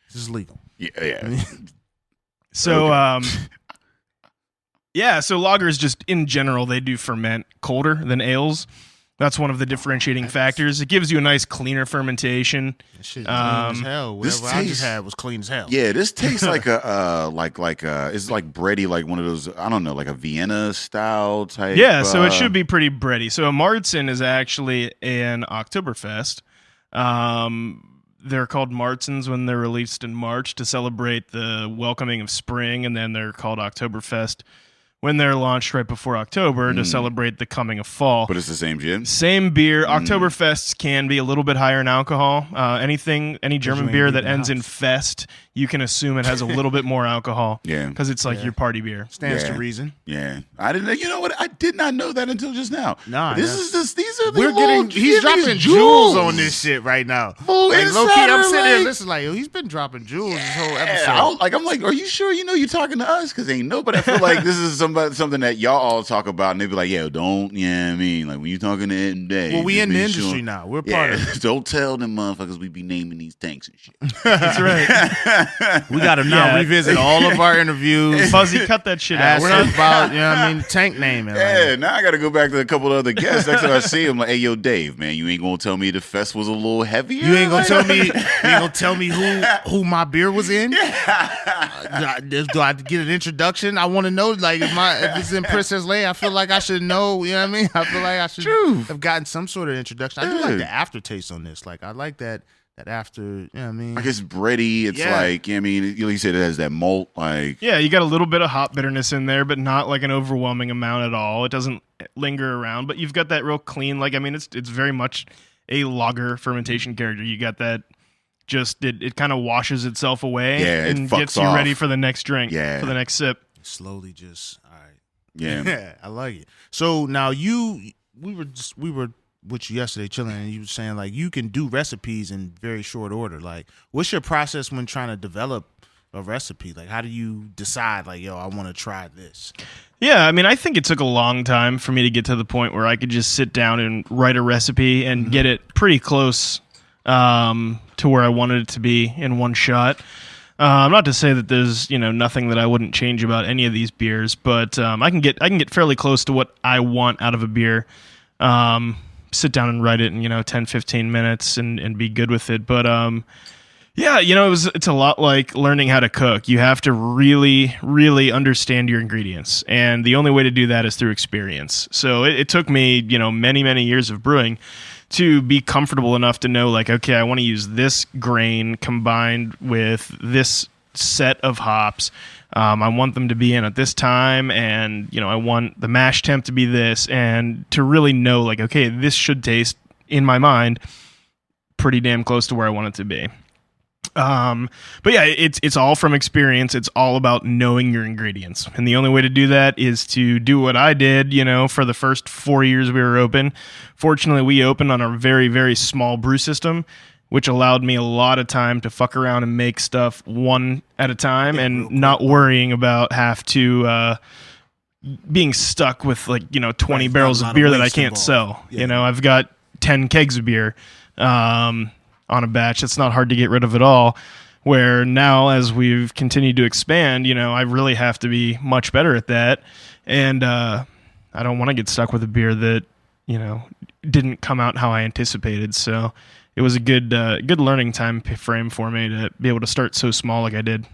This is legal. Yeah. So, so lagers just in general, they do ferment colder than ales. That's one of the differentiating factors. It gives you a nice cleaner fermentation. That shit clean as hell. Whatever I just had was clean as hell. Yeah, this tastes like a it's like bready, like one of those, I don't know, like a Vienna style type. Yeah, so it should be pretty bready. So a Marzen is actually an Oktoberfest. They're called Marzens when they're released in March to celebrate the welcoming of spring, and then they're called Oktoberfest when they're launched right before October to celebrate the coming of fall. But it's the same gin? Same beer. Oktoberfests can be a little bit higher in alcohol. Any German beer that ends in fest, you can assume it has a little bit more alcohol. Yeah. Because it's like your party beer. Stands to reason. Yeah. I didn't know, you know what? I did not know that until just now. Nah. These are the We're little he's dropping jewels on this shit right now. Full Like, low key, insider, I'm sitting there like- listening like, yo, he's been dropping jewels this whole Yeah, episode. I'm like, are you sure you know you're talking to us? Because ain't nobody. I feel like this is something that y'all all talk about, and they be like, yeah, don't, I mean, like when you talking to Ed and Dave. Well, we just in the be industry sure- now. We're part of it. Don't tell them motherfuckers we be naming these tanks and shit. That's right. We got to now revisit all of our interviews. Fuzzy, cut that shit out. Ask We're not about, tank naming. Yeah, now I got to go back to a couple of other guests. Next time I see him, like, hey, yo, Dave, man, you ain't gonna tell me the fest was a little heavier. You ain't gonna tell me who my beer was in. Do I get an introduction? I want to know. Like if it's in Princess Leia, I feel like I should know. You know what I mean? I feel like I should have gotten some sort of introduction. I do like the aftertaste on this. Like I like that after. You know what I mean? Like it's bready. It's like, I mean, like you said, it has that malt. Like you got a little bit of hop bitterness in there, but not like an overwhelming amount at all. It doesn't linger around, but you've got that real clean. Like I mean, it's very much a lager fermentation character. You got that. Just it kind of washes itself away and gets you ready for the next drink, for the next sip. Slowly, just all right. Yeah, I like it. So now we were with you yesterday chilling, and you were saying like you can do recipes in very short order. Like, what's your process when trying to develop a recipe? Like, how do you decide like, yo, I want to try this? Yeah, I mean, I think it took a long time for me to get to the point where I could just sit down and write a recipe and get it pretty close to where I wanted it to be in one shot. Not to say that there's nothing that I wouldn't change about any of these beers, but I can get fairly close to what I want out of a beer. Sit down and write it in 10-15 minutes and be good with it. But it's a lot like learning how to cook. You have to really, really understand your ingredients, and the only way to do that is through experience. So it took me many, many years of brewing to be comfortable enough to know, like, okay, I want to use this grain combined with this set of hops. I want them to be in at this time, and I want the mash temp to be this, and to really know, like, okay, this should taste, in my mind, pretty damn close to where I want it to be. But yeah, it's all from experience. It's all about knowing your ingredients. And the only way to do that is to do what I did, for the first 4 years we were open. Fortunately, we opened on a very, very small brew system, which allowed me a lot of time to fuck around and make stuff one at a time and not worrying about being stuck with 20 barrels of beer that I can't sell. Yeah. I've got 10 kegs of beer. On a batch. It's not hard to get rid of it all. Where now, as we've continued to expand, I really have to be much better at that. And I don't want to get stuck with a beer that, didn't come out how I anticipated. So it was a good learning time frame for me to be able to start so small like I did.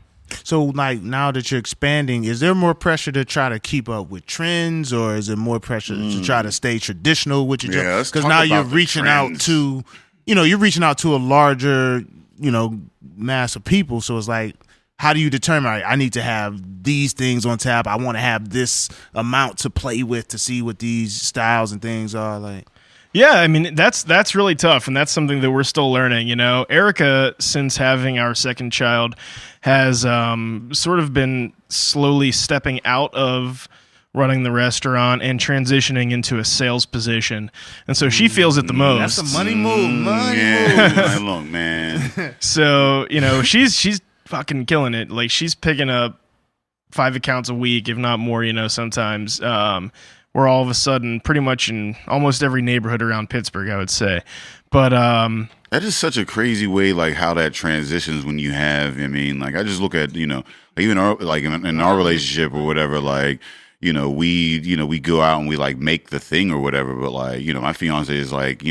So, like, now that you're expanding, is there more pressure to try to keep up with trends, or is it more pressure to try to stay traditional with your Yeah, let's because talk now about you're the reaching out trends. to you're reaching out to a larger, mass of people. So it's like, how do you determine, all right, I need to have these things on tap. I want to have this amount to play with to see what these styles and things are like. Yeah, I mean, that's really tough, and that's something that we're still learning. Erica, since having our second child, has sort of been slowly stepping out of running the restaurant and transitioning into a sales position. And so she feels it the most. That's a money move. Money long, man. So, she's fucking killing it. Like, she's picking up 5 accounts a week, if not more, sometimes. We're all of a sudden pretty much in almost every neighborhood around Pittsburgh, I would say. But that is such a crazy way, like how that transitions when you have. I mean, like I just look at even in our relationship or whatever, like we go out and we like make the thing or whatever. But like my fiance is like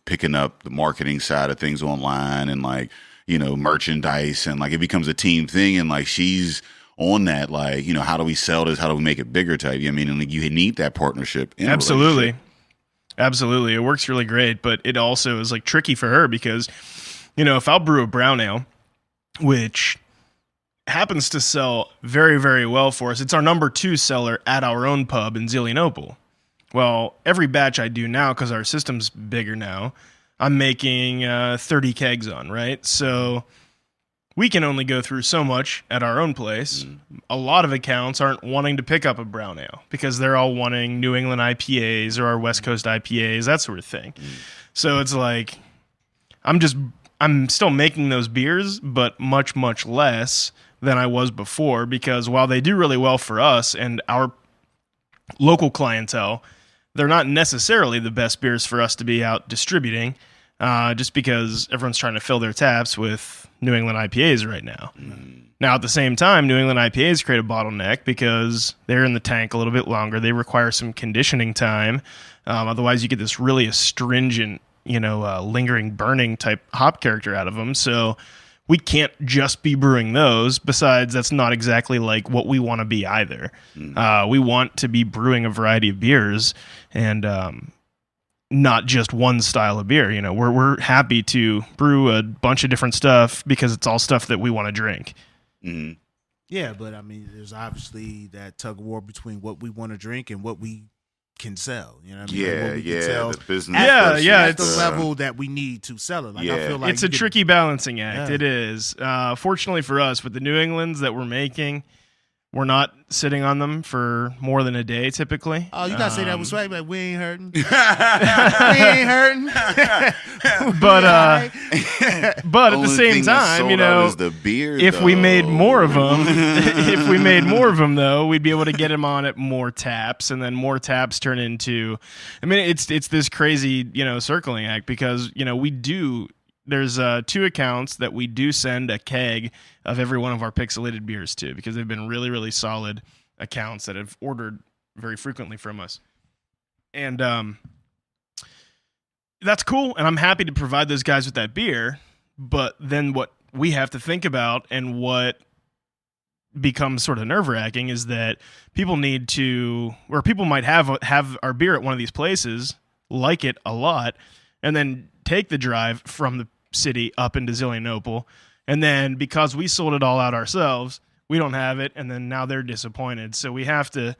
picking up the marketing side of things online and like merchandise, and like it becomes a team thing, and like she's on that, like, how do we sell this? How do we make it bigger type? I mean, and like, you need that partnership. In Absolutely. Absolutely. It works really great, but it also is like tricky for her because, if I'll brew a brown ale, which happens to sell very, very well for us, it's our number 2 seller at our own pub in Zelienople. Well, every batch I do now, because our system's bigger now, I'm making 30 kegs on, right? So we can only go through so much at our own place. A lot of accounts aren't wanting to pick up a brown ale because they're all wanting New England IPAs or our West Coast IPAs, that sort of thing. So it's like I'm still making those beers, but much, much less than I was before, because while they do really well for us and our local clientele, they're not necessarily the best beers for us to be out distributing, just because everyone's trying to fill their taps with New England IPAs right now. Now, at the same time, New England IPAs create a bottleneck because they're in the tank a little bit longer. They require some conditioning time. Otherwise, you get this really astringent, lingering, burning type hop character out of them. So we can't just be brewing those. Besides, that's not exactly like what we want to be either. We want to be brewing a variety of beers and not just one style of beer. We're happy to brew a bunch of different stuff because it's all stuff that we want to drink. Yeah, but I mean, there's obviously that tug of war between what we want to drink and what we can sell. You know what I mean? Like what we can sell the business. At it's the level that we need to sell it. Like, I feel like it's a tricky balancing act. Yeah. It is. Fortunately for us, with the New Englands that we're making, we're not sitting on them for more than a day, typically. Oh, you gotta say that with swag, like we ain't hurting. We ain't hurting. But at the same time, if we made more of them, though, we'd be able to get them on at more taps, and then more taps turn into. I mean, it's this crazy circling act because there's 2 accounts that we do send a keg of every one of our pixelated beers to, because they've been really, really solid accounts that have ordered very frequently from us. And that's cool, and I'm happy to provide those guys with that beer, but then what we have to think about and what becomes sort of nerve-wracking is that people might have our beer at one of these places, like it a lot, and then take the drive from the city up into Zelienople, and then because we sold it all out ourselves, we don't have it, and then now they're disappointed. So we have to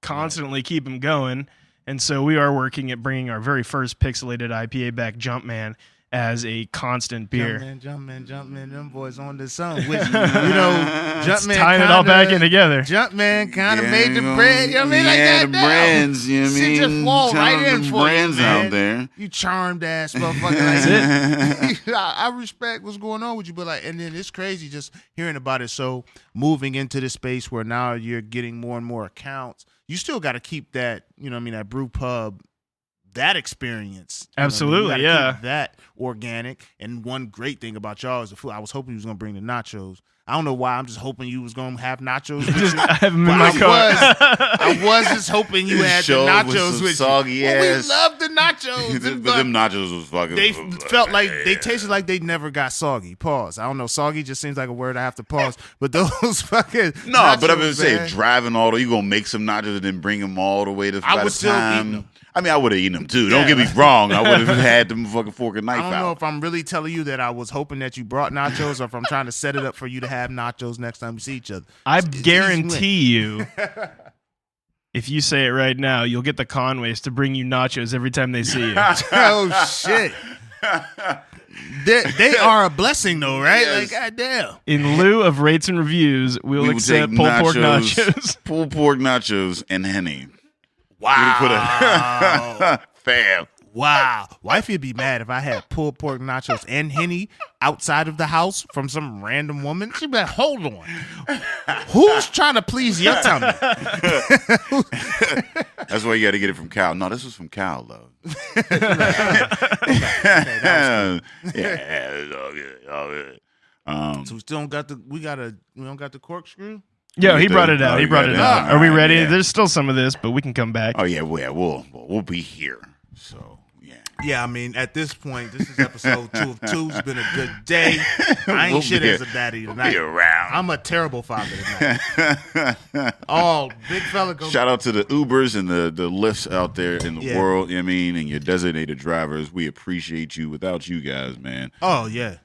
constantly keep them going, and so we are working at bringing our very first pixelated IPA back, Jumpman, as a constant beer. Jumpman, them boys on this song. Which, Jumpman tying it all back in together. Jumpman kind of made the bread. You know what I mean? Yeah, the brands. You know what I mean? Just fall right in for brands you, man. out there. You charmed ass motherfucker. Like it. I respect what's going on with you, but and then it's crazy just hearing about it. So moving into this space where now you're getting more and more accounts, you still got to keep that. That brew pub. That experience. Absolutely, yeah. Keep that organic. And one great thing about y'all is the food. I was hoping you was going to bring the nachos. I don't know why. I'm just hoping you was going to have nachos with you. I have them in my car. I was just hoping you had the nachos with soggy you. Ass. We love the nachos. But them nachos was fucking. They felt like they tasted like they never got soggy. Pause. I don't know. Soggy just seems like a word I have to pause. But those fucking nachos, but I'm gonna say driving all the you gonna make some nachos and then bring them all the way to. I would still eat them. I mean, I would have eaten them too. Don't get me wrong. I would have had them fucking fork and knife out. I don't know if I'm really telling you that I was hoping that you brought nachos, or if I'm trying to set it up for you to have nachos next time we see each other. I guarantee you, if you say it right now, you'll get the Conways to bring you nachos every time they see you. Oh shit! They are a blessing, though, right? Yes. Like, goddamn. In lieu of rates and reviews, we will accept pulled pork nachos. Pulled pork nachos and Henny. Wow. Fam. Wow. Wifey would be mad if I had pulled pork nachos and Henny outside of the house from some random woman. She'd be like, hold on. Who's trying to please your tummy? That's why you got to get it from Cal. No, this was from Cal, though. Yeah, it's all good. All good. So we still don't got we don't got the corkscrew? Yo, he brought it out. He brought it out. Are we ready? Yeah. There's still some of this, but we can come back. Oh yeah, we'll be here. So yeah. Yeah, I mean, at this point, this is episode 2 of 2. It's been a good day. I ain't We'll shit be- as a daddy tonight. Be around. I'm a terrible father tonight. Oh, big fella go. Shout out to the Ubers and the Lyfts out there in the Yeah. world. You know what I mean, and your designated drivers. We appreciate you. Without you guys, man. Oh, yeah.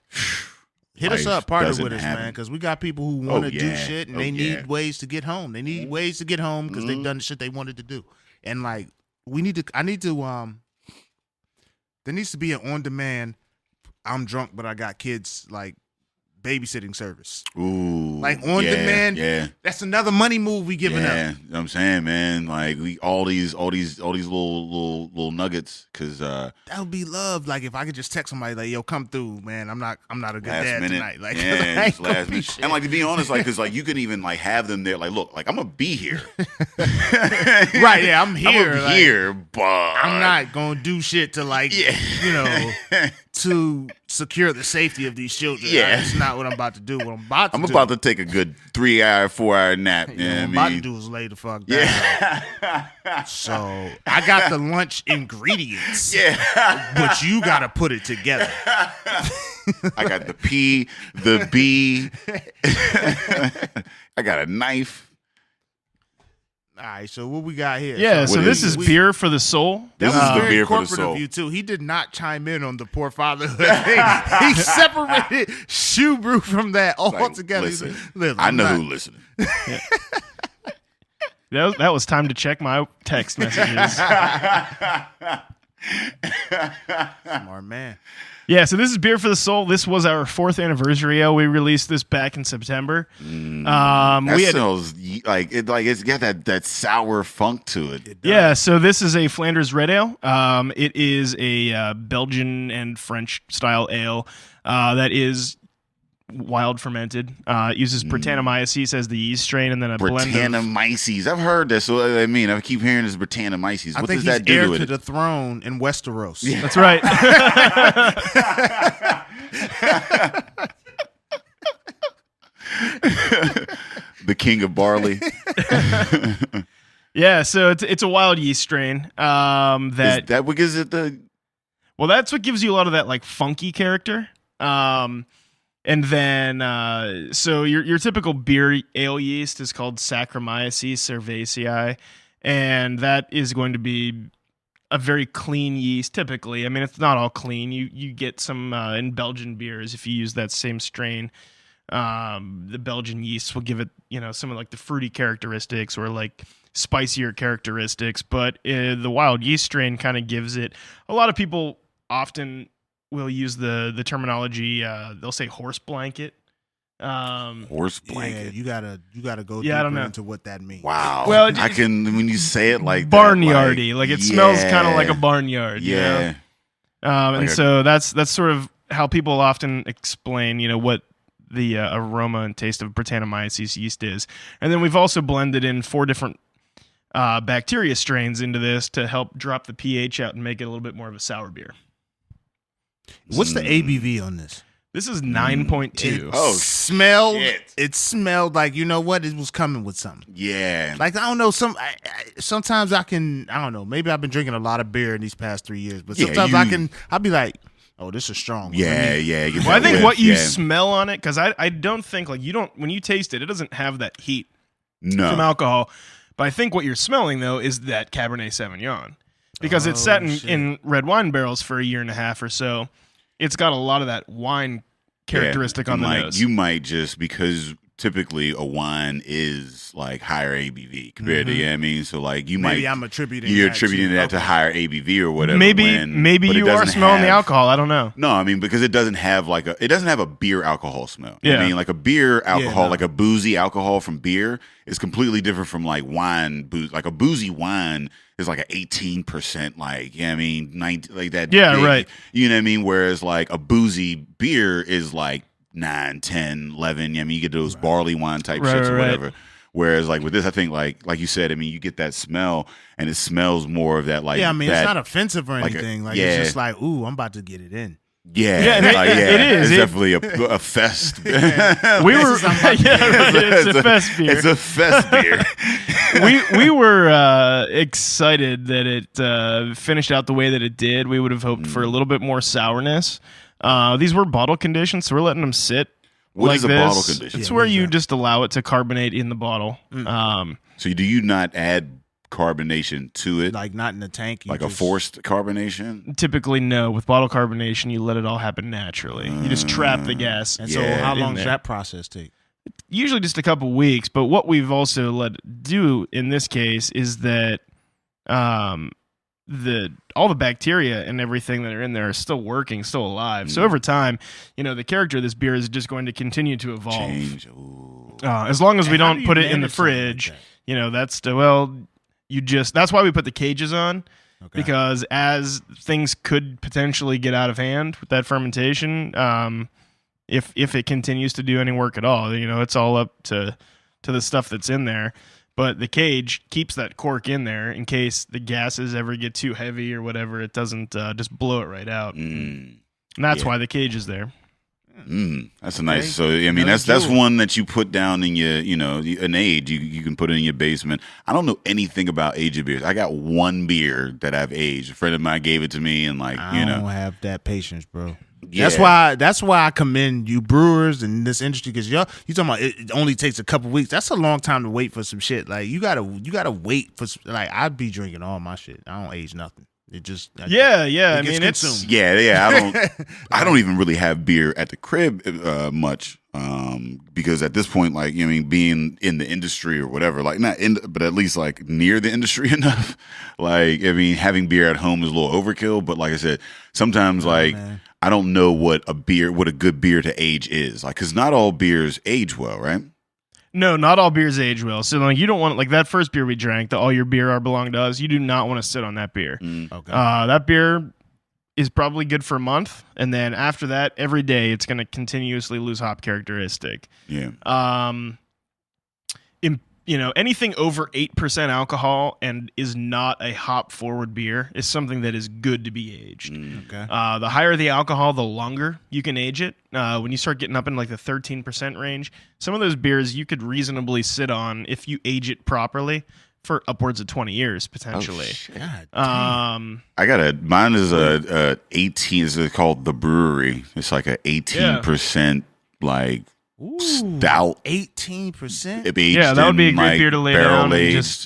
Hit us Life up, partner doesn't with us, happen. man, because we got people who want to do yeah. shit and Oh, they need yeah. ways to get home. They need ways to get home because they've done the shit they wanted to do. And like, there needs to be an on-demand, I'm drunk, but I got kids, like, babysitting service. Ooh, Like, on demand. Yeah. That's another money move we giving Yeah, up. you know what I'm saying, man. Like we all these little nuggets, because That would be love. Like, if I could just text somebody, like, yo, come through, man. I'm not a good last dad minute, tonight. Like, I yeah, ain't just gonna last be minute. shit. And like, to be honest, like, because like you can even like have them there, like, look, like I'm gonna be here, Right, yeah, I'm here. I'm gonna like, be here, but I'm not gonna do shit to like, to secure the safety of these children. Yeah. That's not what I'm about to do. What I'm about to do, take a good 4-hour nap. what You know I'm what about I to mean? do is lay the fuck down. Yeah, So I got the lunch ingredients, yeah. but you gotta put it together. I got the P, the B. I got a knife. All right, so what we got here? Yeah, so What this is is we- beer for the soul. That This was is the very beer for the corporate soul. of you too. He did not chime in on the poor fatherhood thing. He separated ShuBrew from that altogether. Listen, He said, "Listen, I I'm know not- who's listening. That was time to check my text messages. Smart man. Yeah, so this is Beer for the Soul. This was our 4th anniversary. We released this back in September. That We had, smells it's got that sour funk to it. yeah, so this is a Flanders Red Ale. It is a Belgian and French style ale that is wild fermented. It uses Brettanomyces as the yeast strain, and then a blend of... Brettanomyces. I've heard this. So I mean, I keep hearing this Brettanomyces. I What think does he's that do heir to to it? the throne in Westeros. Yeah. That's right. The king of barley. Yeah, so it's a wild yeast strain that... Is that what gives it the? Well, that's what gives you a lot of that like funky character. And then so your typical beer ale yeast is called Saccharomyces cerevisiae, and that is going to be a very clean yeast typically. I mean, it's not all clean. You get some in Belgian beers if you use that same strain. The Belgian yeast will give it, some of like the fruity characteristics or like spicier characteristics, but the wild yeast strain kind of gives it. A lot of people often will use the terminology. They'll say horse blanket. Horse Yeah, blanket. you gotta go Yeah, I don't deeper know. into what that means. Wow. Well, I can when you say it like Barnyardy, that, like it smells kind of yeah, like a barnyard. Yeah. And Like so that's sort of how people often explain, what the aroma and taste of Brettanomyces yeast is. And then we've also blended in 4 different bacteria strains into this to help drop the pH out and make it a little bit more of a sour beer. What's the ABV on this? This is 9.2. Oh, shit. It smelled like, you know what, it was coming with something. Yeah. Like, I don't know, sometimes I don't know, maybe I've been drinking a lot of beer in these past 3 years, but Yeah, sometimes I'll be like, oh, this is strong. Yeah, yeah. Well, I think what you smell on it, because I don't think like when you taste it, it doesn't have that heat from No. alcohol. But I think what you're smelling though is that Cabernet Sauvignon, because it's sat in red wine barrels for a year and a half or so. It's got a lot of that wine characteristic on the nose. You might just because typically a wine is like higher ABV compared to I mean, so like you Maybe might I'm attributing you're that attributing to- that to okay. higher ABV or whatever. maybe but it you are doesn't smelling the have- alcohol. I don't know. No, I mean because it doesn't have a beer alcohol smell. Yeah. I mean like a beer alcohol, no. like a boozy alcohol from beer is completely different from like wine booze. Like a boozy wine is like an 18%, like, I mean, 19, like that. Yeah, big, right. You know what I mean? Whereas like a boozy beer is like 9, 10, 11. I mean, you get those barley wine type shits or whatever. Whereas like with this, I think like you said, I mean, you get that smell, and it smells more of that like. Yeah, I mean, that, it's not offensive or anything. It's just like, ooh, I'm about to get it in. Yeah, it is. It's definitely a fest. We were, it's a fest beer. It's a fest beer. we were excited that it finished out the way that it did. We would have hoped for a little bit more sourness. These were bottle conditions, so we're letting them sit. What like is a this. bottle condition? It's where you just allow it to carbonate in the bottle. So do you not add carbonation to it? Like not in the tank. Like a forced carbonation? Typically, no. With bottle carbonation, you let it all happen naturally. You just trap the gas. And so how long does that process take? Usually just a couple weeks. But what we've also let it do in this case is that all the bacteria and everything that are in there are still working, still alive. So over time, the character of this beer is just going to continue to evolve. Change. As long as we don't put it in the fridge, that's that's why we put the cages on. Okay. Because as things could potentially get out of hand with that fermentation, if it continues to do any work at all, it's all up to the stuff that's in there. But the cage keeps that cork in there in case the gases ever get too heavy or whatever. It doesn't just blow it right out. And that's why the cage is there. That's a nice. So I mean, that's one that you put down in your, an age. You can put it in your basement. I don't know anything about aged beers. I got one beer that I've aged. A friend of mine gave it to me, and like, I don't have that patience, bro. Yeah. That's why I commend you brewers in this industry, because you talking about it only takes a couple weeks. That's a long time to wait for some shit. Like you gotta wait for like I'd be drinking all my shit. I don't age nothing. It just I mean consumed. I don't even really have beer at the crib much because at this point, like being in the industry or whatever, like not in, but at least like near the industry enough. Like having beer at home is a little overkill. But like I said, sometimes I don't know what a good beer to age is, like, because not all beers age well, right? No, not all beers age well. So like you don't want, like that first beer we drank, the All Your Beer Are Belong to Us, you do not want to sit on that beer. Okay. That beer is probably good for a month, and then after that, every day it's going to continuously lose hop characteristic. Yeah. Anything over 8% alcohol and is not a hop forward beer is something that is good to be aged. Okay. The higher the alcohol, the longer you can age it. When you start getting up in like the 13% range, some of those beers you could reasonably sit on if you age it properly for upwards of 20 years potentially. God, I got mine is a 18. It's called The Brewery. It's like a 18% like. Ooh, stout, 18%. That would be a great beer to lay down.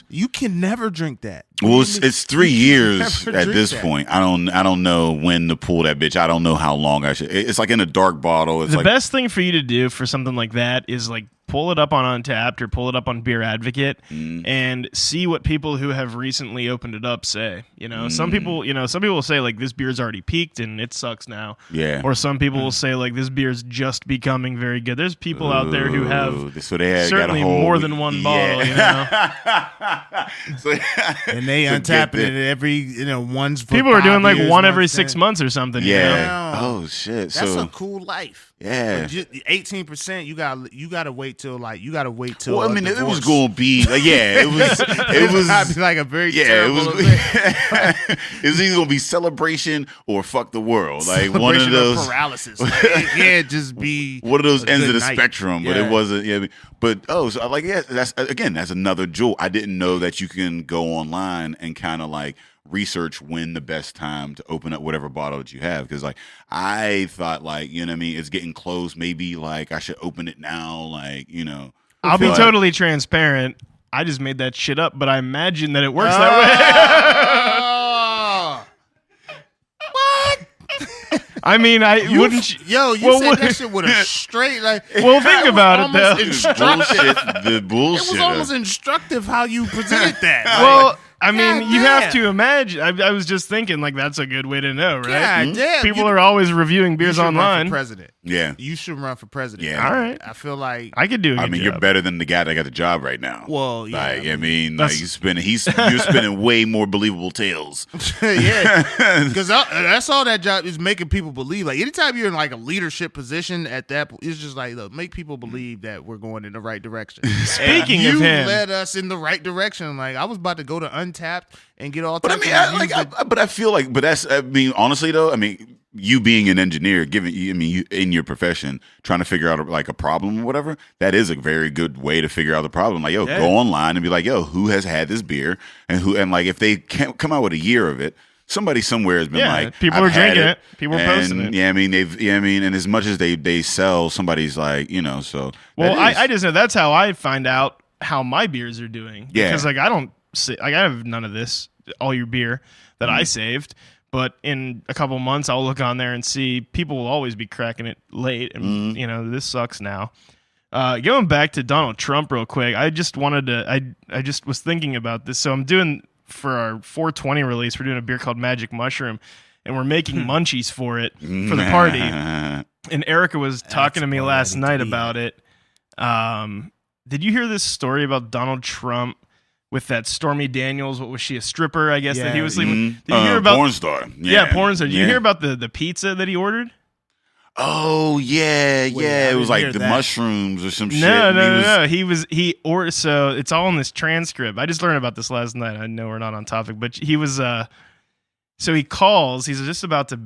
You can never drink that. Well, it's 3 years at this point. I don't know when to pull that bitch. I don't know how long I should. It's like in a dark bottle. It's the best thing for you to do for something like that is like pull it up on Untappd or pull it up on Beer Advocate and see what people who have recently opened it up say. Some people will say like this beer's already peaked and it sucks now. Yeah. Or some people will say like this beer's just becoming very good. There's people out there who have certainly more than one bottle. And they untapping it every one's. People are doing like one every 6 months or something. Yeah. Oh shit. That's a cool life. Yeah. 18%. You gotta wait till. Well, I mean, it was going to be like, it was I'd be like a very terrible it was either going to be celebration or fuck the world, like one of those paralysis. Like, it can't just be one of those ends of the night. spectrum, but it wasn't. Yeah, but so like that's another jewel. I didn't know that you can go online and kind of like research when the best time to open up whatever bottle that you have, because like I thought like it's getting close, maybe like I should open it now, like I'll be totally transparent. I just made that shit up, but I imagine that it works that way. What? I mean, wouldn't. Yo, you said that shit with a straight like. Well, think about it though. The bullshit. It was almost instructive how you presented that. Well, I mean, God you have damn. to imagine. I was just thinking, like, that's a good way to know, right? God damn. People are always reviewing you beers should run online. for president. Yeah. You should run for president. Yeah. All right. I feel like I could do a good I mean, job. you're better than the guy that got the job right now. Well, yeah, Like, I I mean, like That's- you're spinning way more believable tales. yeah, because that's all that job is, making people believe. Like anytime you're in like a leadership position at that, it's just like, look, make people believe that we're going in the right direction. Speaking And of you him, led us in the right direction. Like I was about to go to Untapped and get all. But I types mean, of I reviews that- but I feel like, but that's, I mean, honestly though, I mean, you being an engineer, you in your profession, trying to figure out like a problem or whatever, that is a very good way to figure out the problem. Like, yo, Yeah. go online and be like, yo, who has had this beer, and like if they can't come out with a year of it, somebody somewhere has been Yeah, like, people I've are had drinking it. People are and, posting it. Yeah, I mean, and as much as they sell, somebody's like, so. well, that is- I just know that's how I find out how my beers are doing. Yeah. Because like I don't say, like I have none of this, all your beer that I saved. But in a couple months, I'll look on there and see people will always be cracking it late, and this sucks now. Going back to Donald Trump real quick, I just wanted to. I just was thinking about this. So I'm doing for our 420 release. We're doing a beer called Magic Mushroom, and we're making munchies for it for the party. And Erica was talking to me last night about it. Did you hear this story about Donald Trump with that Stormy Daniels? What was she, a stripper? I guess that he was sleeping. Did you hear about porn star? Yeah, porn star. Did you hear about the pizza that he ordered? Oh yeah, Wait, I yeah. It was didn't hear like the that. mushrooms or some shit. No, and no. So it's all in this transcript. I just learned about this last night. I know we're not on topic, but he was so he calls, he's just about to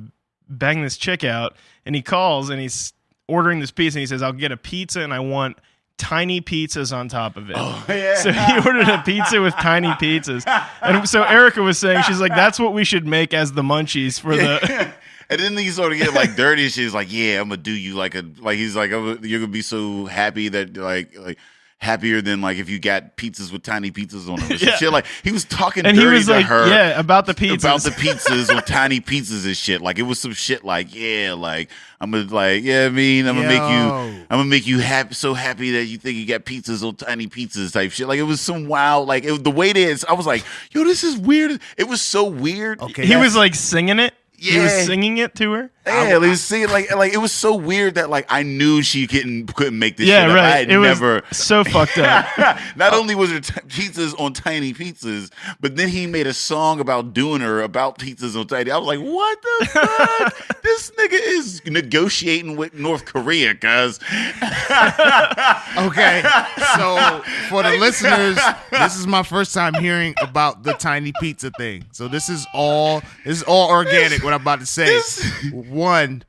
bang this chick out, and he calls and he's ordering this pizza, and he says, I'll get a pizza and I want tiny pizzas on top of it. Oh, yeah. So he ordered a pizza with tiny pizzas. And so Erica was saying, she's like, that's what we should make as the munchies for the And then he sort of get like dirty, and she's like, "Yeah, I'm gonna do you like he's like, you're gonna be so happy that like happier than like if you got pizzas with tiny pizzas on them." And Yeah. shit, like he was talking and dirty he was to like, her. yeah, about the pizzas. About the pizzas with tiny pizzas and shit. Like it was some shit like, yeah, like I'm gonna like, yeah, I mean, I'm gonna make you happy, so happy that you think you got pizzas on tiny pizzas type shit. Like it was some wild, like the way it is. I was like, yo, this is weird. It was so weird. Okay, he was like singing it. He was Yeah. singing it to her. Yeah, he was singing like it was so weird that like I knew she couldn't make this Yeah, shit up. right. I had It was never. so fucked up. Not only was there pizzas on tiny pizzas, but then he made a song about doing her about pizzas on tiny. I was like, what the fuck? This nigga is negotiating with North Korea, cuz. Okay, so for the listeners, this is my first time hearing about the tiny pizza thing. So this is all organic. What I'm about to say. One,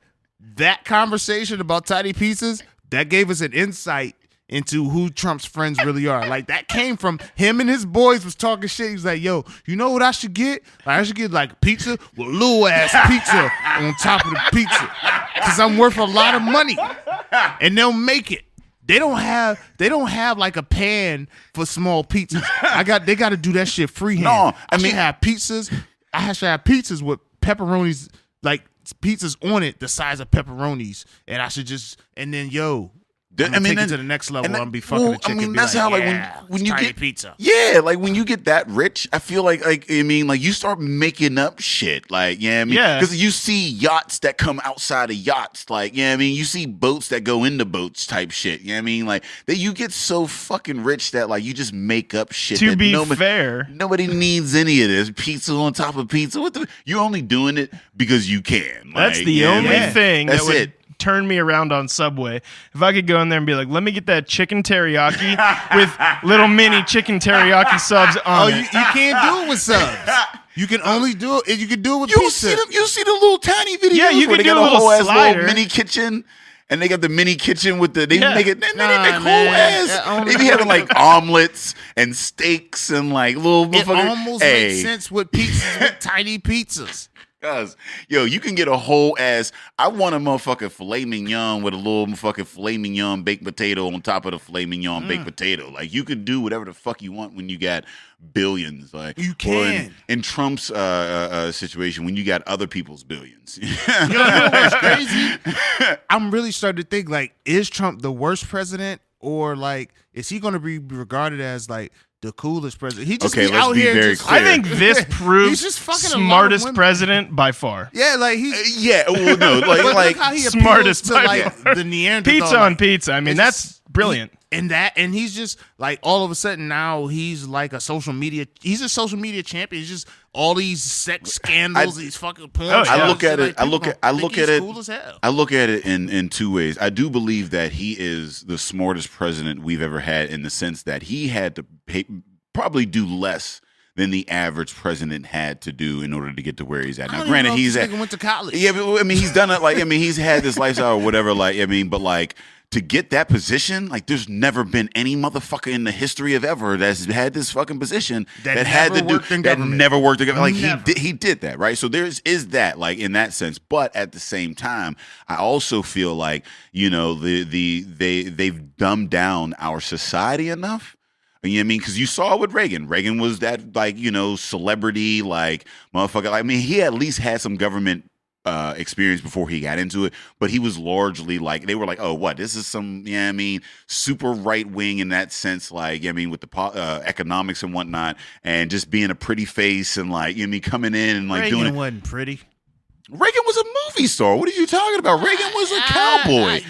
that conversation about tiny pizzas that gave us an insight into who Trump's friends really are. Like that came from him and his boys was talking shit. He was like, "Yo, you know what I should get? Like, I should get like pizza with little ass pizza on top of the pizza, cause I'm worth a lot of money, and they'll make it." They don't have like a pan for small pizzas. They got to do that shit freehand. No, I mean, have pizzas. I should have pizzas with pepperonis, like pizzas on it, the size of pepperonis, and I should just and then I'm gonna take it to the next level. I'm gonna be fucking the chicken. That's how like when you tiny get pizza. Yeah, like when you get that rich, I feel like I mean like you start making up shit. Like I mean, Yeah. because you see yachts that come outside of yachts. Like I mean, you see boats that go into boats type shit. I mean, like that you get so fucking rich that like you just make up shit. To that be fair, nobody needs any of this pizza on top of pizza. You're only doing it because you can. that's Like, the only Yeah. thing That's that would it. turn me around on Subway. If I could go in there and be like, let me get that chicken teriyaki with little mini chicken teriyaki subs on You it. can't do it with subs. You can only do it. You can do it with You pizza. see the little tiny videos Yeah, you where can they do got a a whole little ass slider. little mini kitchen, and they got the mini kitchen with the they Yeah. make it. They Nah, make whole man. That ass. only- They be having like omelets and steaks and like little. It motherfucker- almost hey, makes sense with pizzas, with tiny pizzas. Cause yo, you can get a whole ass. I want a motherfucking filet mignon with a little motherfucking filet mignon baked potato on top of the filet mignon baked potato. Like you can do whatever the fuck you want when you got billions. Like You or can. in Trump's situation when you got other people's billions. You know what's crazy? I'm really starting to think like, is Trump the worst president, or like, is he going to be regarded as like the coolest president. He just Okay, be let's out be here very just, clear. I think this proves He's just fucking a lot of smartest women. president by far. Yeah, like he's Yeah, well, no, but look like how he smartest appeals to by like far. the Neanderthal. Pizza on like, pizza. I mean, it's that's just- brilliant. And he's just like all of a sudden now he's like a social media. He's a social media champion. He's just all these sex scandals, these fucking porn. Oh, yeah. I shows, look at shit, it. I look people at. I think look he's at it. Cool as hell. I look at it in two ways. I do believe that he is the smartest president we've ever had, in the sense that he had to probably do less than the average president had to do in order to get to where he's at. I Now, don't granted, even know if he's this at. nigga went to college. Yeah, but I mean, he's done it. Like, I mean, he's had this lifestyle or whatever. Like, I mean, but like, to get that position, like, there's never been any motherfucker in the history of ever that's had this fucking position That had never to do worked in that government. never worked in government. Like, Never. he did that, right? So there is that, like, in that sense. But at the same time, I also feel like, you know, they've dumbed down our society enough. You know what I mean? Because you saw it with Reagan. Reagan was that, like, you know, celebrity, like, motherfucker. I mean, he at least had some government experience before he got into it, but he was largely like, they were like, oh, what? This is some, you know what I mean, super right wing in that sense, like, you know what I mean, with the economics and whatnot, and just being a pretty face and, like, you know what I mean, coming in and, like, Reagan doing it. wasn't pretty. Reagan was a movie star. What are you talking about? Reagan was a cowboy.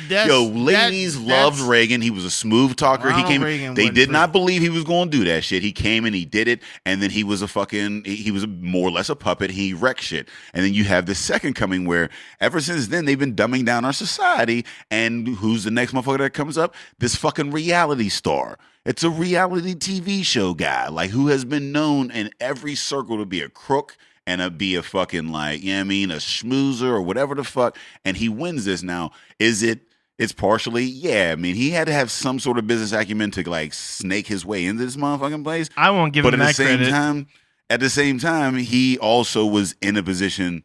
Ladies loved Reagan. He was a smooth talker. He Ronald came. Reagan They wasn't did not pretty. believe he was going to do that shit. He came and he did it, and then he was a fucking. He was more or less a puppet. He wrecked shit. And then you have the second coming, where ever since then they've been dumbing down our society. And who's the next motherfucker that comes up? This fucking reality star. It's a reality TV show guy, like, who has been known in every circle to be a crook and be a fucking, like, you know what I mean, a schmoozer or whatever the fuck, and he wins this. Now, it's partially, yeah, I mean, he had to have some sort of business acumen to, like, snake his way into this motherfucking place. I won't give But him that credit. at the same time, he also was in a position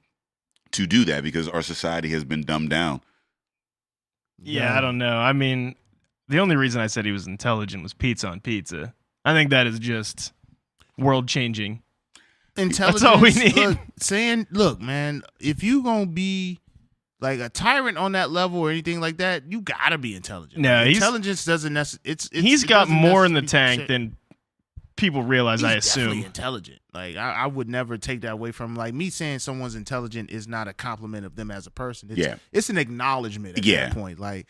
to do that because our society has been dumbed down. Yeah, I don't know. I mean, the only reason I said he was intelligent was pizza on pizza. I think that is just world changing. Intelligence. That's all we need. Look, man, if you gonna be like a tyrant on that level or anything like that, you gotta be intelligent. No, intelligence doesn't necessarily. He's got more in the tank than people realize, I He's assume. definitely intelligent. Like, I would never take that away from him. Like, me saying someone's intelligent is not a compliment of them as a person. It's an acknowledgement at that point. Like,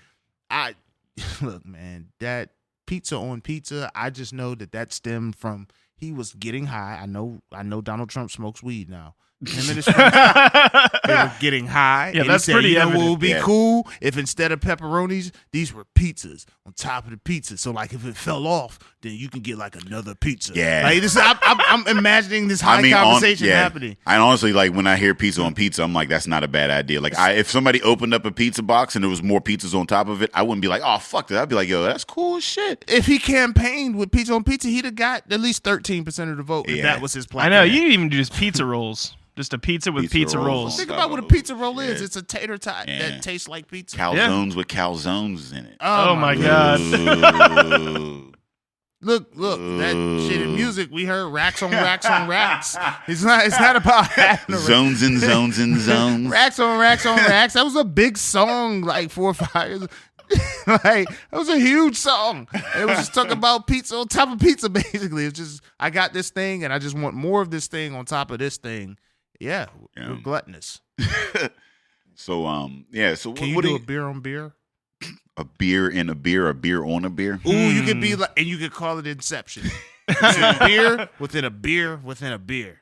look, man, that pizza on pizza, I just know that stemmed from he was getting high. I know Donald Trump smokes weed now. Him and his friends, they were getting high. Yeah, and that's he said, pretty you know evident. what would be cool if instead of pepperonis, these were pizzas on top of the pizza. So, like, if it fell off, then you can get, like, another pizza. Yeah. Like, this, I'm imagining this high conversation happening. I honestly, like, when I hear pizza on pizza, I'm like, that's not a bad idea. Like, if somebody opened up a pizza box and there was more pizzas on top of it, I wouldn't be like, oh, fuck that. I'd be like, yo, that's cool as shit. If he campaigned with pizza on pizza, he'd have got at least 13% of the vote if that was his plan. I know. You didn't even do just pizza rolls. Just a pizza with pizza rolls. Think about what a pizza roll is. It's a tater tot that tastes like pizza. Calzones with calzones in it. Oh my God. Look, that shit in music, we heard racks on racks on racks. It's not about having zones and zones and zones. Racks on racks on racks. That was a big song like 4 or 5 years. Like, that was a huge song. It was just talking about pizza on top of pizza, basically. It's just, I got this thing and I just want more of this thing on top of this thing. Yeah, we're gluttonous. So, So can you do a beer on beer? A beer in a beer, a beer on a beer. Ooh, you could be like, and you could call it Inception. It's a beer within a beer within a beer.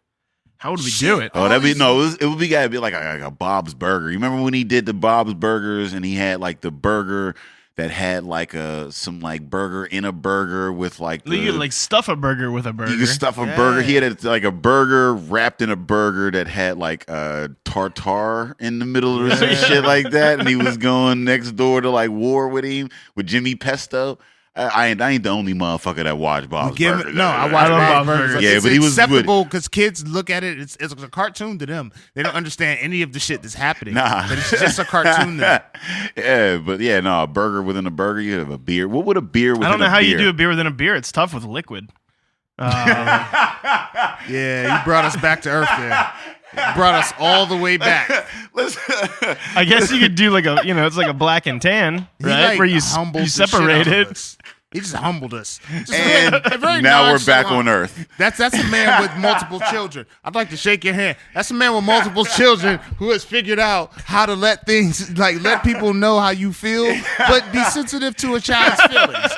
How would we do it? Oh, it would be gotta be like a Bob's Burger. You remember when he did the Bob's Burgers and he had like the burger that had like some like burger in a burger with like you could like stuff a burger with a burger. You could stuff a burger. He had like a burger wrapped in a burger that had like tartar in the middle or some shit like that, and he was going next door to like war with him with Jimmy Pesto. I ain't the only motherfucker that watched Bob's Burgers. No, I watch Bob's Burgers. Yeah, it's but he was acceptable because kids look at it. It's a cartoon to them. They don't understand any of the shit that's happening. Nah, but it's just a cartoon. A burger within a burger. You have a beer. What would a beer within a beer? I don't know how you do a beer within a beer. It's tough with liquid. Yeah, you brought us back to earth there. Brought us all the way back. I guess you could do like it's like a black and tan, right? Like where you separate it. He just humbled us. Just And very now we're back nonchalant. on Earth. That's a man with multiple children. I'd like to shake your hand. That's a man with multiple children who has figured out how to let people know how you feel, but be sensitive to a child's feelings.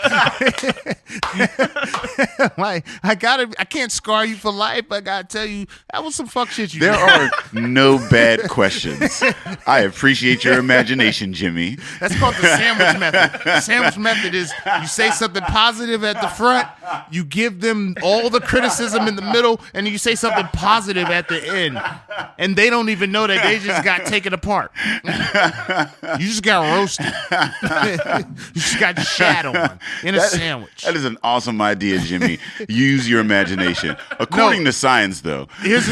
I can't scar you for life, but I gotta tell you, that was some fuck shit you There did. are no bad questions. I appreciate your imagination, Jimmy. That's called the sandwich method. The sandwich method is you say something positive at the front, you give them all the criticism in the middle, and then you say something positive at the end. And they don't even know that they just got taken apart. You just got roasted. You just got shat on in a sandwich. That is an awesome idea, Jimmy. Use your imagination. According to science, though. That's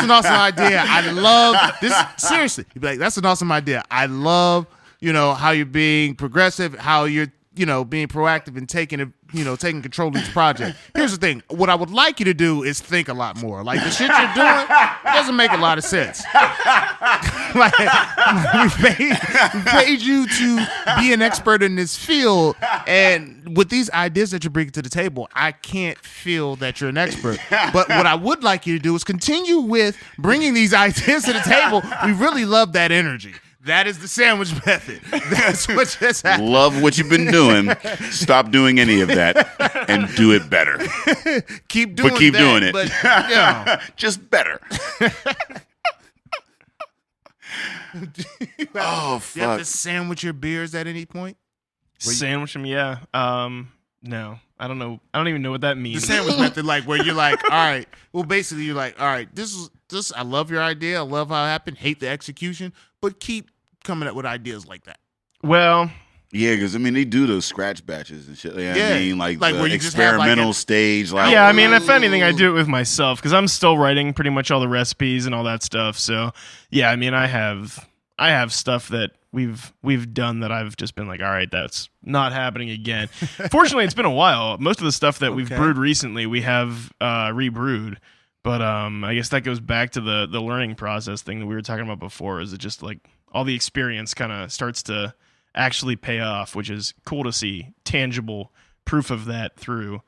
an awesome idea. I love this. Seriously, you'd be like, that's an awesome idea. I love, how you're being progressive, how you're, being proactive and taking control of this project. Here's the thing. What I would like you to do is think a lot more. Like, the shit you're doing doesn't make a lot of sense. We paid you to be an expert in this field, and with these ideas that you're bringing to the table, I can't feel that you're an expert. But what I would like you to do is continue with bringing these ideas to the table. We really love that energy. That is the sandwich method. That's what just happened. Love what you've been doing. Stop doing any of that and do it better. Keep doing it. But, just better. Oh, you have fuck. to sandwich your beers at any point? Sandwich them, yeah. No, I don't know. I don't even know what that The means. sandwich method, like where you're like, all right. Well, basically, you're like, all right. This. I love your idea. I love how it happened. Hate the execution, but keep coming up with ideas like that. Well, Yeah, because they do those scratch batches and shit. Yeah. Like Like the where you just have, like, experimental stage. Like, yeah, if anything, I do it with myself because I'm still writing pretty much all the recipes and all that stuff. So, yeah, I have stuff that we've done that I've just been like, all right, that's not happening again. Fortunately, it's been a while. Most of the stuff that we've brewed recently, we have rebrewed. But I guess that goes back to the learning process thing that we were talking about before. Is it just like all the experience kind of starts to actually pay off, which is cool to see tangible proof of that through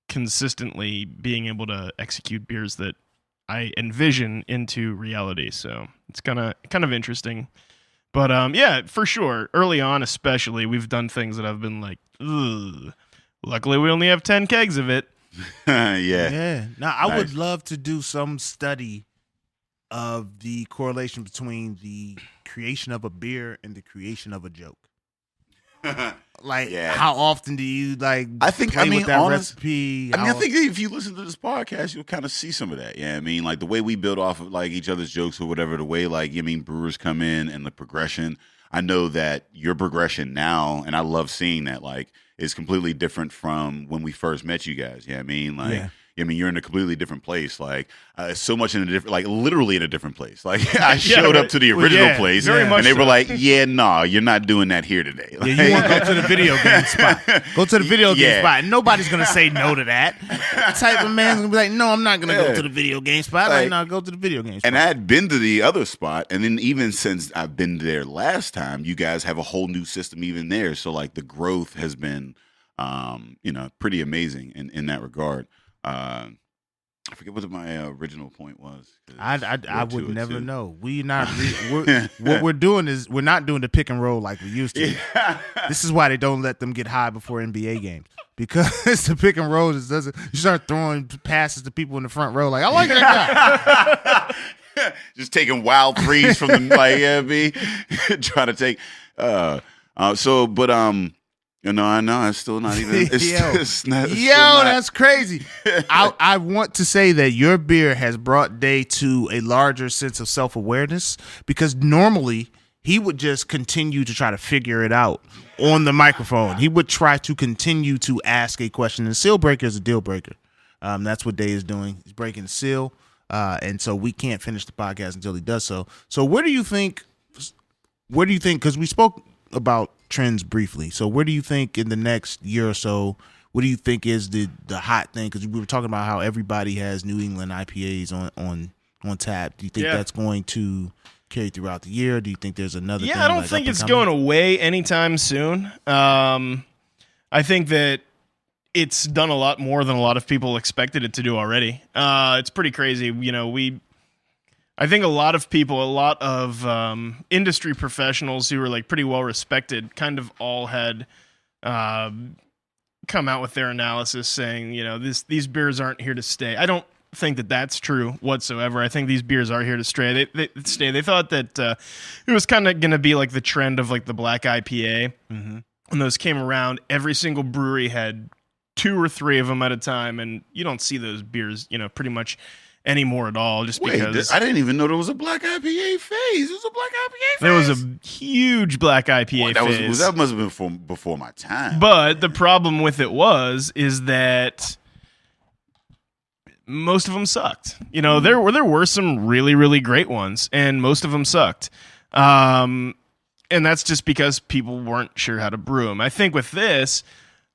consistently being able to execute beers that I envision into reality. So it's kind of interesting. But yeah, for sure. Early on, especially, we've done things that I've been like, ugh. Luckily, we only have 10 kegs of it. Yeah. Now, I would Nice. love to do some study of the correlation between the creation of a beer and the creation of a joke. Like, Yeah. how often do you play with that recipe? I think if you listen to this podcast, you'll kind of see some of that. Yeah, like the way we build off of like each other's jokes or whatever, the way brewers come in and the progression. I know that your progression now, and I love seeing that, like, is completely different from when we first met you guys. Yeah, you're in a completely different place. Like, so much in a different, like, literally in a different place. Like, I showed up to the original place, very much and they so. were like, "Yeah, nah, you're not doing that here today." Like, Yeah, you want to go to the video game spot. Go to the video game Yeah. spot. And nobody's going to say no to that. That type of man's going to be like, no, I'm not going to go to the video game spot. Like, No, go to the video game spot. And I had been to the other spot, and then even since I've been there last time, you guys have a whole new system even there. So like the growth has been, pretty amazing in that regard. I forget what my original point was. I would never know. What we're doing is we're not doing the pick and roll like we used to. Yeah. This is why they don't let them get high before NBA games, because the pick and roll just doesn't. You start throwing passes to people in the front row like, I like that guy. Just taking wild threes from the trying to take. I know it's still not even. That's crazy. I want to say that your beer has brought Day to a larger sense of self-awareness, because normally he would just continue to try to figure it out on the microphone. He would try to continue to ask a question. And seal breaker is a deal breaker. That's what Day is doing. He's breaking the seal. And so we can't finish the podcast until he does so. So where do you think, because we spoke about trends briefly. So where do you think in the next year or so, what do you think is the hot thing? Because we were talking about how everybody has New England IPAs on tap. Do you think that's going to carry throughout the year? Do you think there's another thing? I don't think it's going away anytime soon. I I think that it's done a lot more than a lot of people expected it to do already. It's pretty crazy. I think a lot of people, a lot of industry professionals who are like pretty well respected, kind of all had come out with their analysis saying, these beers aren't here to stay. I don't think that that's true whatsoever. I think these beers are here to stay. They thought that it was kind of going to be like the trend of like the black IPA. Mm-hmm. When those came around, every single brewery had 2 or 3 of them at a time, and you don't see those beers, pretty much anymore at all. Just because I didn't even know there was a black IPA phase. There was a black IPA phase. There was a huge black IPA phase. That must have been before my time. But the problem with it is that most of them sucked. There were some really, really great ones, and most of them sucked. And that's just because people weren't sure how to brew them. I think with this,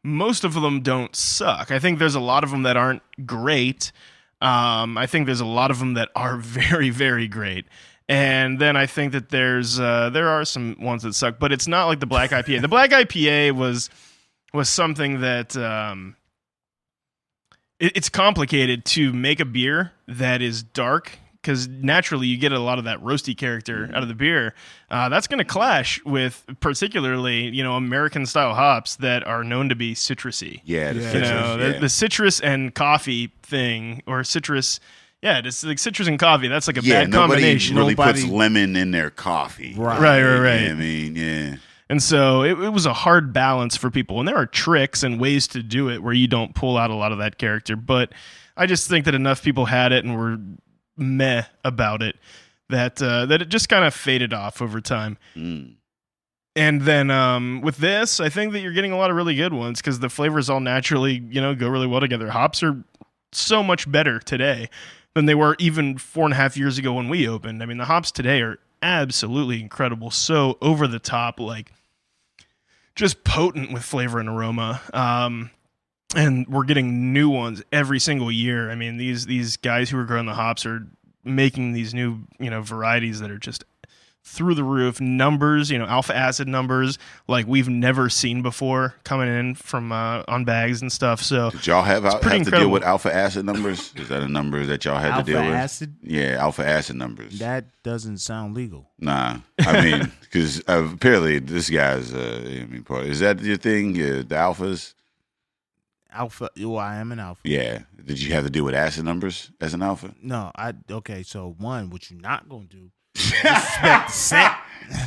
most of them don't suck. I think there's a lot of them that aren't great. I think there's a lot of them that are very, very great. And then I think that there are some ones that suck, but it's not like the black IPA. The black IPA was something that it's complicated to make a beer that is dark, because naturally you get a lot of that roasty character out of the beer. That's going to clash with particularly, American style hops that are known to be citrusy. Yeah, the citrus and coffee thing, or citrus. Yeah, it's like citrus and coffee. That's like a bad combination. Nobody puts lemon in their coffee. Right. I mean, yeah. And so it was a hard balance for people. And there are tricks and ways to do it where you don't pull out a lot of that character. But I just think that enough people had it and were meh about it that it just kind of faded off over time. And then with this, I think that you're getting a lot of really good ones because the flavors all naturally go really well together. Hops are so much better today than they were even 4.5 years ago when we opened. I mean, the hops today are absolutely incredible, so over the top, like just potent with flavor and aroma. And we're getting new ones every single year. I mean, these guys who are growing the hops are making these new, varieties that are just through the roof. Numbers, alpha acid numbers like we've never seen before coming in from on bags and stuff. So did y'all have to deal with alpha acid numbers? Is that a number that y'all had to deal with? Alpha acid? Yeah, alpha acid numbers. That doesn't sound legal. Nah, I mean, because apparently this guy's. Is that your thing? The alphas. Alpha. Well, I am an alpha. Yeah. Did you have to deal with acid numbers as an alpha? No. Okay. So one, what you're not gonna do? Disrespect the set.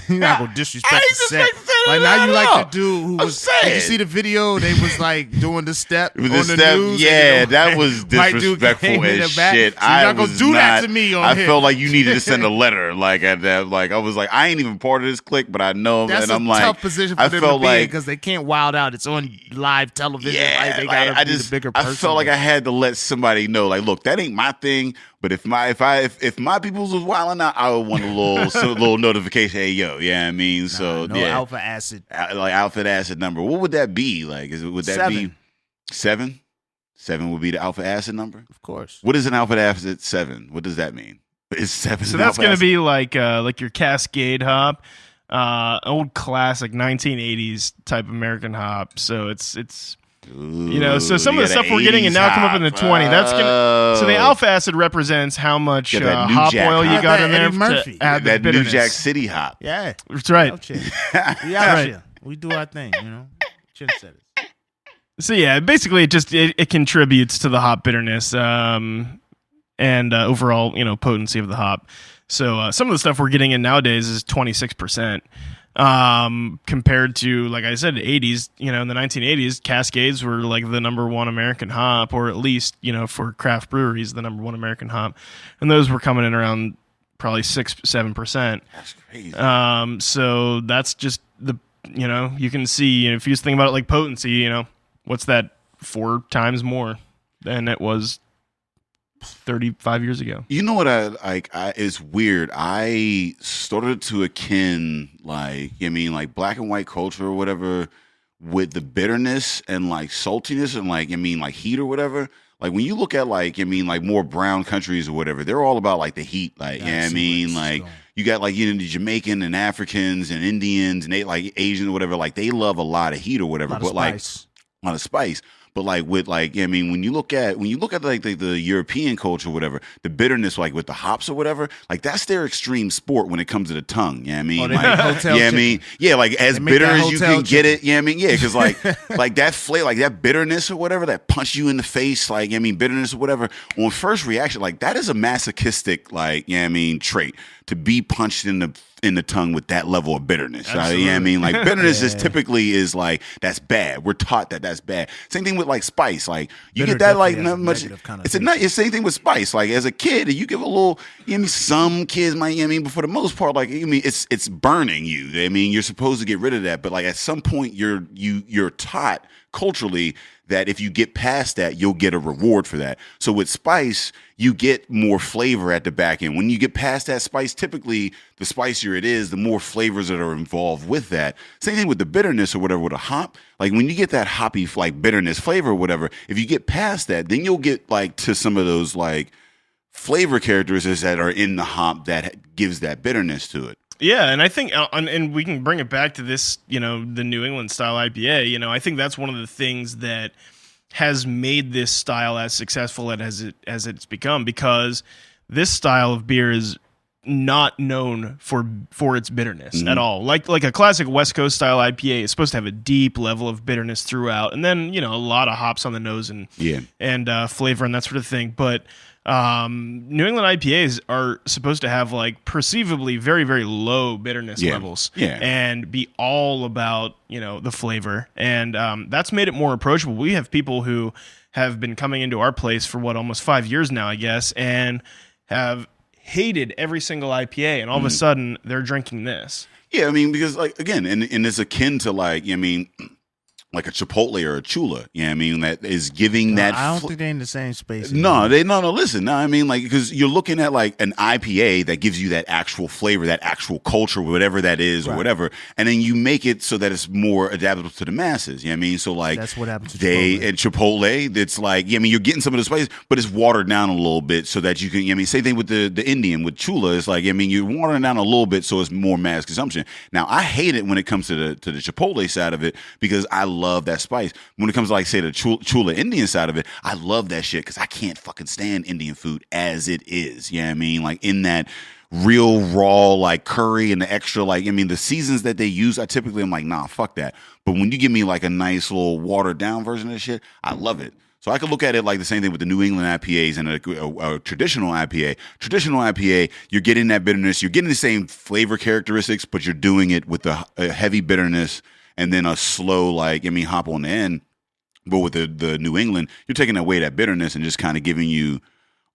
You're not gonna disrespect the set. Like now, you like the dude who was. Did you see the video? They was like doing the step on the news. Yeah, that was disrespectful as shit. So you're not gonna do that to me on here. I felt like you needed to send a letter. Like at that. Like I was like, I ain't even part of this clique, but I know. That's and I'm a tough position for them to be in because they can't wild out. It's on live television. Yeah, they gotta be the bigger person. I felt like I had to let somebody know. Like, look, that ain't my thing. But if my peoples was wilding out, I would want a little notification. Hey, yo, yeah, I mean, alpha acid, like alpha acid number. What would that be? Like, would that 7. Be 7? 7 would be the alpha acid number. Of course. What is an alpha acid 7? What does that mean? Is 7? So that's going to be like your Cascade hop, old classic 1980s type American hop. So it's. So some of the stuff we're getting and now come up in the 20. That's gonna. So the alpha acid represents how much hop oil you got in there to add the bitterness. New Jack City hop. Yeah, that's right. We do our thing, Trendsetters. So yeah, basically it contributes to the hop bitterness and overall potency of the hop. So some of the stuff we're getting in nowadays is 26%. Compared to, like I said, the 80s, in the 1980s, Cascades were like the number one American hop, or at least, for craft breweries, the number one American hop. And those were coming in around probably 6-7%. That's crazy. So that's just you can see, if you just think about it like potency, what's that 4 times more than it was 35 years ago. You know what it's weird. I started to akin like black and white culture or whatever with the bitterness and like saltiness and like heat or whatever. Like when you look at more brown countries or whatever, they're all about like the heat. You got the Jamaican and Africans and Indians and they like Asians or whatever, like they love a lot of heat or whatever. But like spice. lot of spice. But like with like, I mean, when you look at like the European culture or whatever, the bitterness like with the hops or whatever, like that's their extreme sport when it comes to the tongue. You know what I mean? they Like, make hotel yeah, I mean, yeah, like as They make bitter that as you hotel can get chicken. it. Yeah, I mean, yeah, because like that flavor, like that bitterness or whatever, that punch you in the face, like I mean, bitterness or whatever. On first reaction, like that is a masochistic, like I mean, trait to be punched in the tongue with that level of bitterness. I mean, like bitterness is typically is like that's bad. We're taught that that's bad. Same thing with like spice. Like you Bitter get that like definitely has not a much. negative It's the same thing with spice. Like as a kid, you give a little. You know what I mean, some kids might. You know what I mean, but for the most part, like I mean, it's burning you. I mean, you're supposed to get rid of that, but like at some point, you're taught culturally that if you get past that, you'll get a reward for that. So with spice, you get more flavor at the back end. When you get past that spice, typically the spicier it is, the more flavors that are involved with that. Same thing with the bitterness or whatever with a hop. Like when you get that hoppy like bitterness flavor or whatever, if you get past that, then you'll get like to some of those like flavor characteristics that are in the hop that gives that bitterness to it. Yeah, and I think, and we can bring it back to this, the New England style IPA. I think that's one of the things that has made this style as successful as it's become, because this style of beer is not known for its bitterness at all. Like a classic West Coast style IPA is supposed to have a deep level of bitterness throughout, and then a lot of hops on the nose and flavor and that sort of thing. But New England IPAs are supposed to have like perceivably very, very low bitterness levels and be all about, the flavor. And that's made it more approachable. We have people who have been coming into our place for almost 5 years now, I guess, and have hated every single IPA, and all of a sudden they're drinking this. Yeah, I mean, because like again, and it's akin to like, I mean, like a Chipotle or a Chula, you know what I mean, that is giving that. I don't think they're in the same space. No, listen, no, I mean, like, because you're looking at like an IPA that gives you that actual flavor, that actual culture, whatever that is, or whatever, and then you make it so that it's more adaptable to the masses. You know what I mean? So like, that's what happens to Chipotle. At Chipotle, it's like, I mean, you're getting some of the spices, but it's watered down a little bit so that you can. I mean, same thing with the Indian with Chula. It's like, I mean, you're watering down a little bit so it's more mass consumption. Now, I hate it when it comes to the Chipotle side of it, because I love that spice. When it comes to like say the Chula Indian side of it, I love that shit because I can't fucking stand Indian food as it is. You know what I mean? Like in that real raw like curry and the extra like, I mean, the seasons that they use, I typically am like, nah, fuck that. But when you give me like a nice little watered down version of this shit, I love it. So I could look at it like the same thing with the New England IPAs and a traditional IPA. Traditional IPA, you're getting that bitterness, you're getting the same flavor characteristics, but you're doing it with a heavy bitterness and then a slow, like, I mean, hop on the end. But with the New England, you're taking away that bitterness and just kind of giving you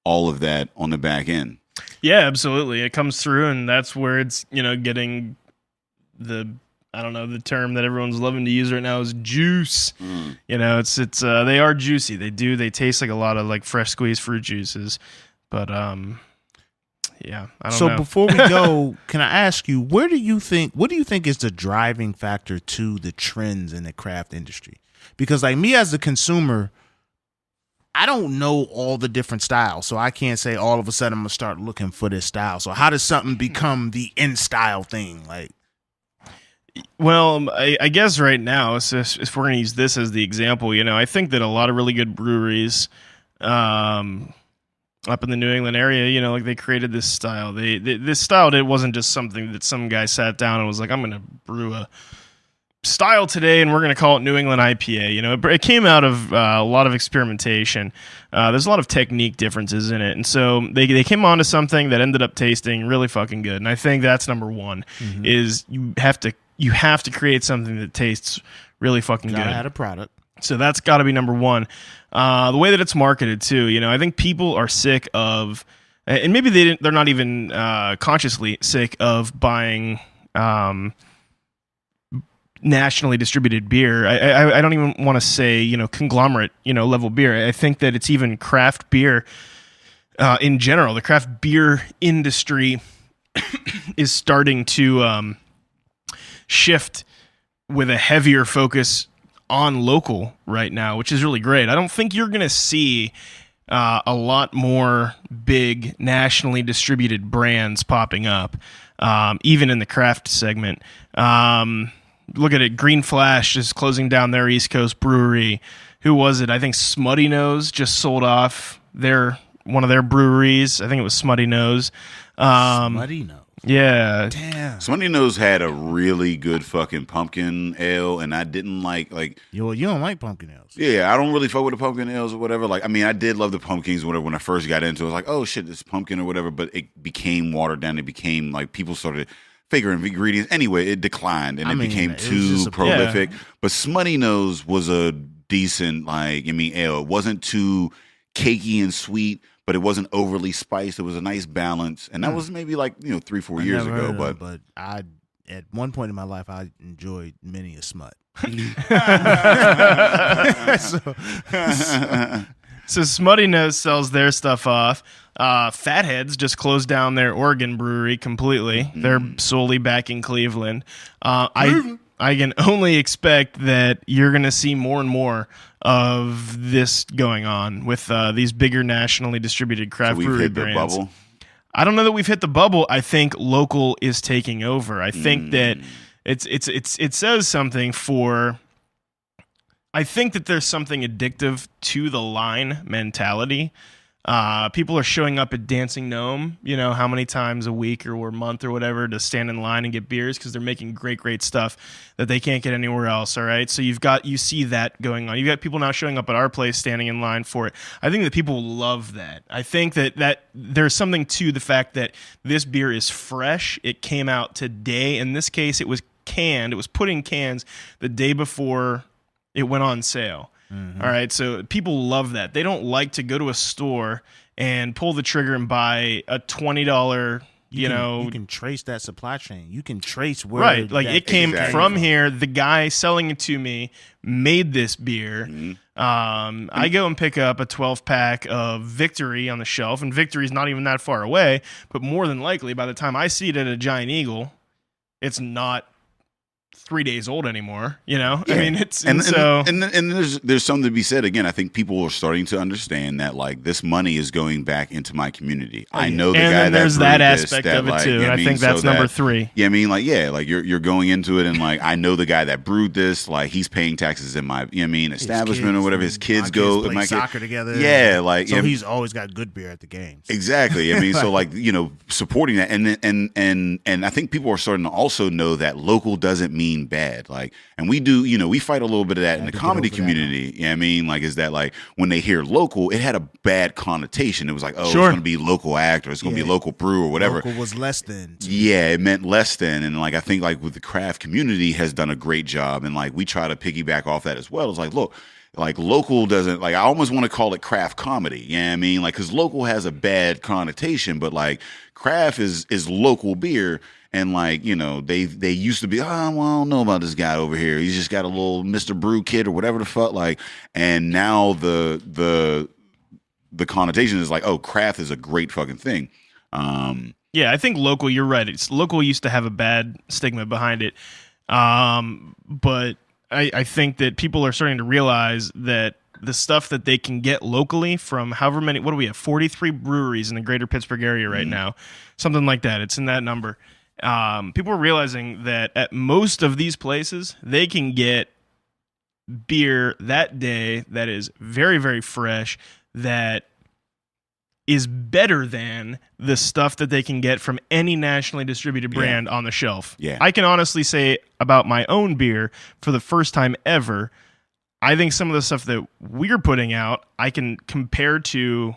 all of that on the back end. Yeah, absolutely. It comes through, and that's where it's, getting the, I don't know, the term that everyone's loving to use right now is juice. It's they are juicy. They taste like a lot of like fresh squeezed fruit juices. But yeah, I don't know. So before we go, can I ask you, what do you think is the driving factor to the trends in the craft industry? Because like me as a consumer, I don't know all the different styles, so I can't say all of a sudden I'm gonna start looking for this style. So how does something become the in style thing? Like, well, I guess right now, if we're going to use this as the example, I think that a lot of really good breweries up in the New England area, like they created this style. This style, it wasn't just something that some guy sat down and was like, I'm going to brew a style today and we're going to call it New England IPA. It came out of a lot of experimentation. There's a lot of technique differences in it. And so they came onto something that ended up tasting really fucking good. And I think that's number one, is you have to create something that tastes really fucking good. Gotta have a product. So that's got to be number one. The way that it's marketed too, I think people are sick of, and maybe they're not even consciously sick of buying nationally distributed beer. I don't even want to say conglomerate level beer. I think that it's even craft beer in general. The craft beer industry is starting to shift with a heavier focus on local right now, which is really great. I don't think you're going to see a lot more big nationally distributed brands popping up, even in the craft segment. look at it. Green Flash is closing down their East Coast brewery. Who was it? I think Smutty Nose just sold off one of their breweries. I think it was Smutty Nose. Smutty Nose. Yeah. Damn. Somebody Knows had a really good fucking pumpkin ale, and I didn't like you don't like pumpkin ales. Yeah, I don't really fuck with the pumpkin ales or whatever. Like, I mean, I did love the pumpkins or whatever when I first got into it. I was like, oh shit, this pumpkin or whatever, but it became watered down. It became like people started figuring ingredients. Anyway, it declined and it became too prolific. Yeah. But Smutty Nose was a decent ale. It wasn't too cakey and sweet, but it wasn't overly spiced. It was a nice balance, and that was maybe 3-4 years ago. But I, at one point in my life, I enjoyed many a smut. So Smutty Nose sells their stuff off. Fatheads just closed down their Oregon brewery completely. Mm-hmm. They're solely back in Cleveland. I can only expect that you're going to see more and more of this going on with these bigger nationally distributed craft brewery brands. We've hit the bubble? I don't know that we've hit the bubble. I think local is taking over. I think that it says something for. I think that there's something addictive to the line mentality. People are showing up at Dancing Gnome, how many times a week or month or whatever to stand in line and get beers because they're making great stuff that they can't get anywhere else. All right. So you see that going on. You've got people now showing up at our place standing in line for it. I think that people love that. I think that there's something to the fact that this beer is fresh. It came out today. In this case, it was canned. It was put in cans the day before it went on sale. Mm-hmm. All right, so people love that. They don't like to go to a store and pull the trigger and buy a $20. You can trace that supply chain. You can trace where it came from here. The guy selling it to me made this beer. Mm-hmm. I go and pick up a 12-pack of Victory on the shelf, and Victory's not even that far away. But more than likely, by the time I see it at a Giant Eagle, it's not 3 days old anymore, Yeah. I mean, it's and there's something to be said. Again, I think people are starting to understand that this money is going back into my community. I know the guy there's that aspect of it too. And I think that's number 3. Yeah, I mean, you're going into it and I know the guy that brewed this. He's paying taxes in my establishment or whatever. His kids go play soccer together. Yeah, so he's always got good beer at the games. Exactly. I mean, so supporting that and I think people are starting to also know that local doesn't mean bad. And we do, we fight a little bit of that in the comedy community. You know what I mean? Is that when they hear local, it had a bad connotation. It was it's going to be local act or it's going to be local brew or whatever. Local was less than. Yeah, it meant less than. And I think with the craft community has done a great job. And we try to piggyback off that as well. It's look, local doesn't I almost want to call it craft comedy. You know what I mean? Because local has a bad connotation, but craft is local beer. And they used to be, well, I don't know about this guy over here. He's just got a little Mr. Brew kid or whatever the fuck. And now the connotation is craft is a great fucking thing. Yeah, I think local. You're right. Local used to have a bad stigma behind it, but I think that people are starting to realize that the stuff that they can get locally from however many. What do we have? 43 breweries in the greater Pittsburgh area right now, something like that. It's in that number. People are realizing that at most of these places, they can get beer that day that is very, very fresh, that is better than the stuff that they can get from any nationally distributed brand on the shelf. Yeah. I can honestly say about my own beer, for the first time ever, I think some of the stuff that we're putting out, I can compare to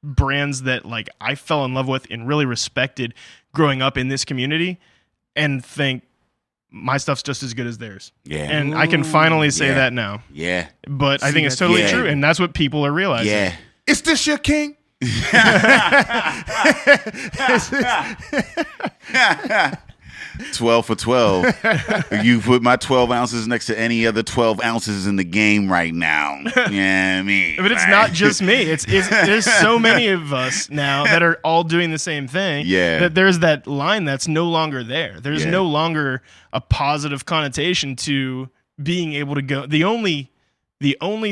brands that I fell in love with and really respected growing up in this community, and think my stuff's just as good as theirs. Yeah. And I can finally say that now. Yeah. But I think it's totally true, and that's what people are realizing. Yeah. Is this your king? 12 for 12. You put my 12 ounces next to any other 12 ounces in the game right now. Yeah, I mean. But it's not just me. It's there's so many of us now that are all doing the same thing. Yeah. That there's that line that's no longer there. There's no longer a positive connotation to being able to go. The only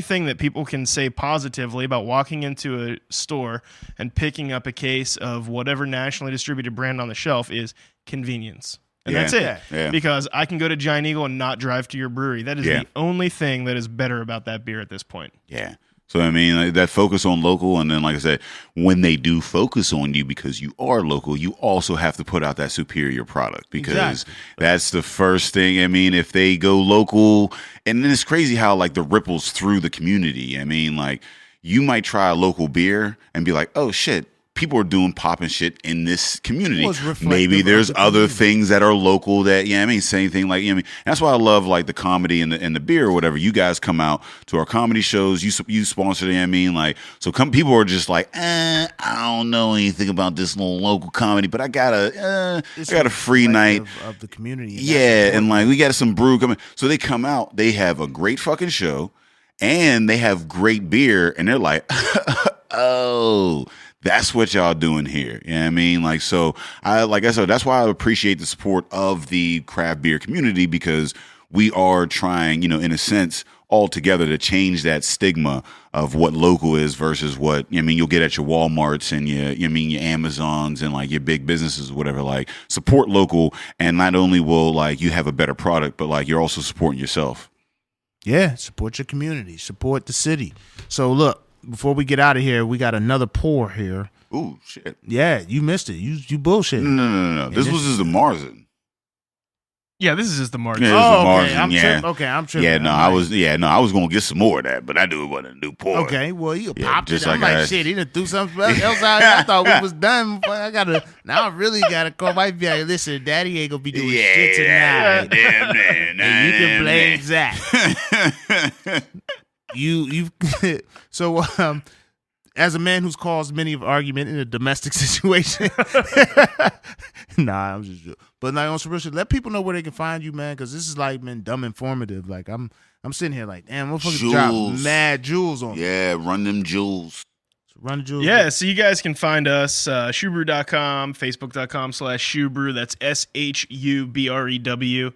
thing that people can say positively about walking into a store and picking up a case of whatever nationally distributed brand on the shelf is convenience. And Yeah. that's it. Yeah. Because I can go to Giant Eagle and not drive to your brewery. That is Yeah. the only thing that is better about that beer at this point. Yeah. So, I mean, like, that focus on local. And then, like I said, when they do focus on you because you are local, you also have to put out that superior product because Exactly. that's the first thing. I mean, if they go local, and then it's crazy how, like, the ripples through the community. I mean, like, you might try a local beer and be like, oh, shit. People are doing popping shit in this community. Well, it's reflective Maybe of there's the other community. things that are local that, I mean, same thing. Like, I mean, that's why I love like the comedy and the beer or whatever. You guys come out to our comedy shows. You sponsor them. I mean, like, so people are just like, I don't know anything about this little local comedy, but I got a free night of the community. And yeah, that's and like we got some brew coming. So they come out, they have a great fucking show, and they have great beer, and they're like, oh, that's what y'all doing here. You know what I mean? Like, so I said, that's why I appreciate the support of the craft beer community because we are trying, in a sense, all together to change that stigma of what local is versus what you'll get at your Walmarts and your Amazons and like your big businesses or whatever. Like support local, and not only will like you have a better product, but like you're also supporting yourself. Yeah, support your community, support the city. So look, before we get out of here, we got another pour here. Ooh, shit! Yeah, you missed it. You bullshit. No. This was just the Marzen. Yeah, this is just the margin. Yeah, this is Oh, the okay. Marzen, I'm tripping. Yeah, no, I'm I was gonna get some more of that, but I knew it wasn't a new pour. Okay, well, you Yeah, popped just it. I'm like like, I- shit, he done threw something else out. I thought we was done. But I really gotta call my like, listen, Daddy ain't gonna be doing shit tonight. damn, man. And you can blame Zach. You so as a man who's caused many of argument in a domestic situation. Nah, I'm just joking. But like on some real shit, let people know where they can find you, man, because this is like been dumb informative. Like I'm sitting here like, damn, motherfuckers drop Jewels. mad jewels on me. Yeah, run them jewels. So run the jewels. Yeah, so you guys can find us, ShuBrew.com, Facebook.com/ShuBrew. That's ShuBrew.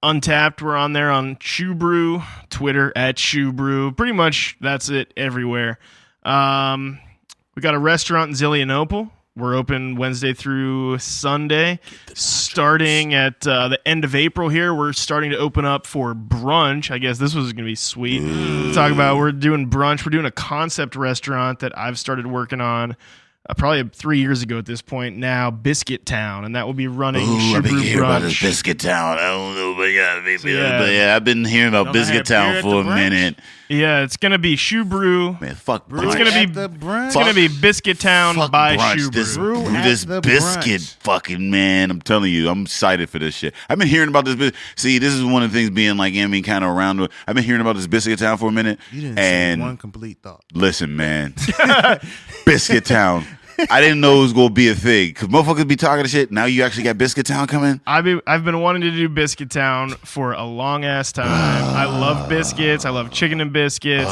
Untapped, we're on there on ShuBrew, Twitter @ShuBrew. Pretty much that's it everywhere. We got a restaurant in Zillionople. We're open Wednesday through Sunday. Starting at the end of April here, we're starting to open up for brunch. I guess this was going to be sweet. Talk about we're doing brunch. We're doing a concept restaurant that I've started working on probably 3 years ago at this point now, Biscuit Town, and that will be running I've been ShuBrew hearing about this brunch. Biscuit Town. I don't know, but yeah. but yeah, I've been hearing about Don't Biscuit I have beer Town at for the a brunch? minute. Yeah, it's going to be ShuBrew. Man, fuck Brew brunch. gonna be- at the brunch. It's going to be Biscuit Town Fuck by brunch. This, ShuBrew. Brew at this the biscuit brunch. fucking man. I'm telling you, I'm excited for this shit. I've been hearing about this. See, this is one of the things being like, kind of around. I've been hearing about this Biscuit Town for a minute. You didn't and say one complete thought. listen, man, Biscuit Town. I didn't know it was gonna be a thing because motherfuckers be talking to shit. Now you actually got Biscuit Town coming. I've been wanting to do Biscuit Town for a long ass time. I love biscuits. I love chicken and biscuits.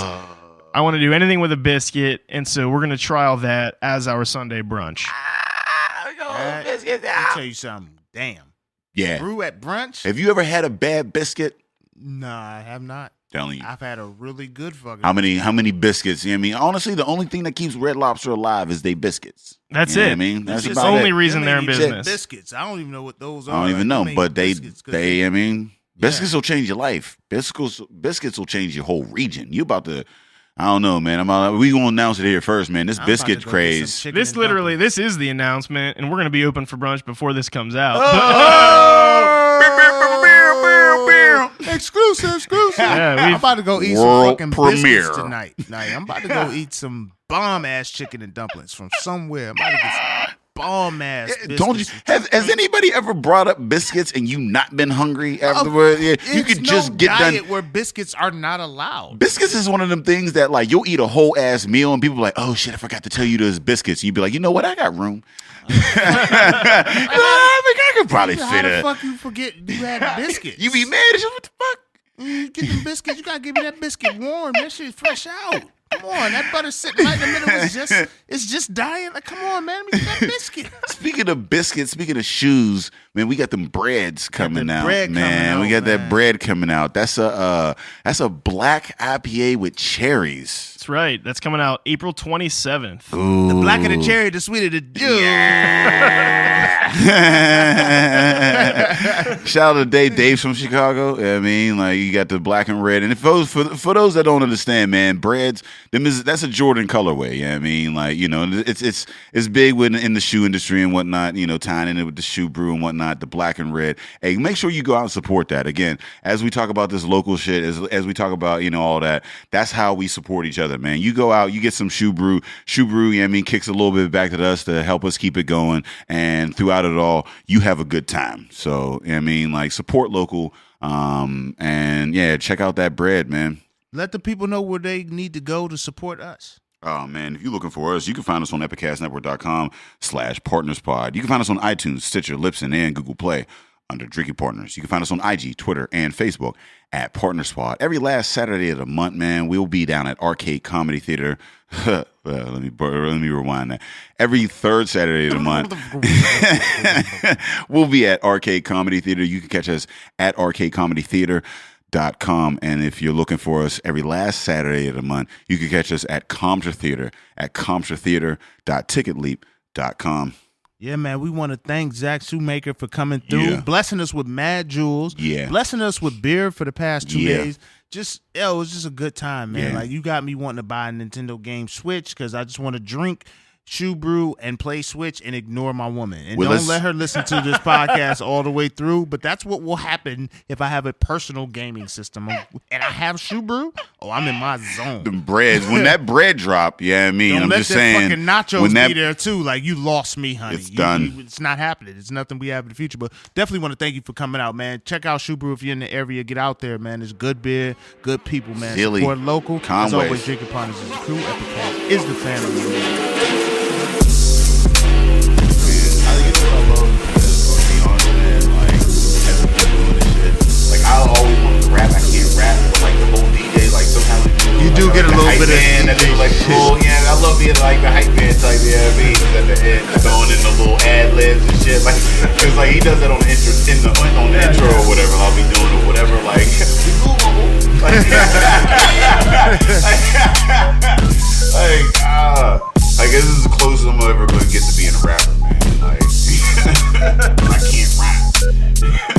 I want to do anything with a biscuit, and so we're gonna trial that as our Sunday brunch. Let me tell you something. Damn. Yeah. Brew at brunch? Have you ever had a bad biscuit? Nah, I have not. Telling you. I've had a really good fucking. How many biscuits? You know what I mean, honestly, the only thing that keeps Red Lobster alive is they biscuits. That's You know it. what I mean, that's It's about the only it. reason Them they're in ain't even business. Biscuits. I don't even know what those are. I don't even know, Them ain't but biscuits, 'cause I mean, biscuits will change your life. Biscuits will change your whole region. You about to, I don't know, man. We gonna announce it here first, man. This I'm about to biscuit go get some craze. chicken This and literally, dumplings. this is the announcement, and we're gonna be open for brunch before this comes out. Exclusive. Yeah, I'm we've- about to go eat World some fucking premiere. biscuits tonight. I'm about to go eat some bomb ass chicken and dumplings from somewhere. I'm about to get some bomb ass biscuits. Don't you has anybody ever brought up biscuits and you not been hungry afterwards? Yeah, you It's could just no get diet done. where biscuits are not allowed. Biscuits is one of them things that like you'll eat a whole ass meal and people be like, oh shit, I forgot to tell you there's biscuits. And you'd be like, you know what? I got room. I think I could probably How fit the a. fuck you forget you had biscuits? You be mad as shit. What the fuck? Get them biscuits. You gotta give me that biscuit warm. That shit fresh out. Come on, that butter sitting right in the middle it's just dying. Like, come on, man, let me get that biscuit. Speaking of biscuits, speaking of shoes, man, we got them breads coming out, man. We got that bread coming out. That's a black IPA with cherries. That's right. That's coming out April 27th. Ooh. The blacker the cherry, the sweeter the juice. Shout out to Dave's from Chicago. I mean, like, you got the black and red. And for those that don't understand, man, breads, that's a Jordan colorway. Yeah, I mean, like, you know, it's big in the shoe industry and whatnot. You know, tying in it with the ShuBrew and whatnot. The black and red. Hey, make sure you go out and support that. Again, as we talk about this local shit, as we talk about, you know, all that. That's how we support each other, man. You go out, you get some ShuBrew. ShuBrew, you know what I mean, kicks a little bit back to us to help us keep it going. And throughout it all, you have a good time. So, you know what I mean, like, support local. And yeah, check out that bread, man. Let the people know where they need to go to support us. Oh, man, if you're looking for us, you can find us on epicastnetwork.com/partnerspod. You can find us on iTunes, Stitcher, Libsyn, and Google Play under Drinking Partners. You can find us on IG, Twitter, and Facebook at PartnerSpod. Every last Saturday of the month, man, we'll be down at Arcade Comedy Theater. Let me rewind that. Every third Saturday of the month, we'll be at Arcade Comedy Theater. You can catch us at arcadecomedytheater.com. And if you're looking for us every last Saturday of the month, you can catch us at Comtra Theater at comtratheater.ticketleap.com. Yeah, man, we want to thank Zach Shumaker for coming through, blessing us with mad jewels, blessing us with beer for the past 2 days. It was just a good time, man. Like, you got me wanting to buy a Nintendo game Switch because I just want to drink ShuBrew and play Switch and ignore my woman. And don't let her listen to this podcast all the way through. But that's what will happen if I have a personal gaming system. And I have ShuBrew. Oh, I'm in my zone. The breads. When that bread drop, yeah, I mean, I'm just saying. Fucking nachos be there too. Like, you lost me, honey. It's done. It's not happening. It's nothing we have in the future. But definitely want to thank you for coming out, man. Check out ShuBrew if you're in the area. Get out there, man. It's good beer, good people, man. Silly. Support local. Conway. As always, Drinking Partners is the crew. Epicast is the family. I always want to rap. I can't rap, but like the whole DJ, like sometimes you do get a little bit of that do like cool. Yeah, I love being like the hype man type. Yeah, I mean, at the end, throwing in the little ad libs and shit. Like, cause like he does that on the intro, on the intro or whatever. I'll be doing or whatever. Like, like this is the closest I'm ever going to get to being a rapper, man. Like, I can't rap.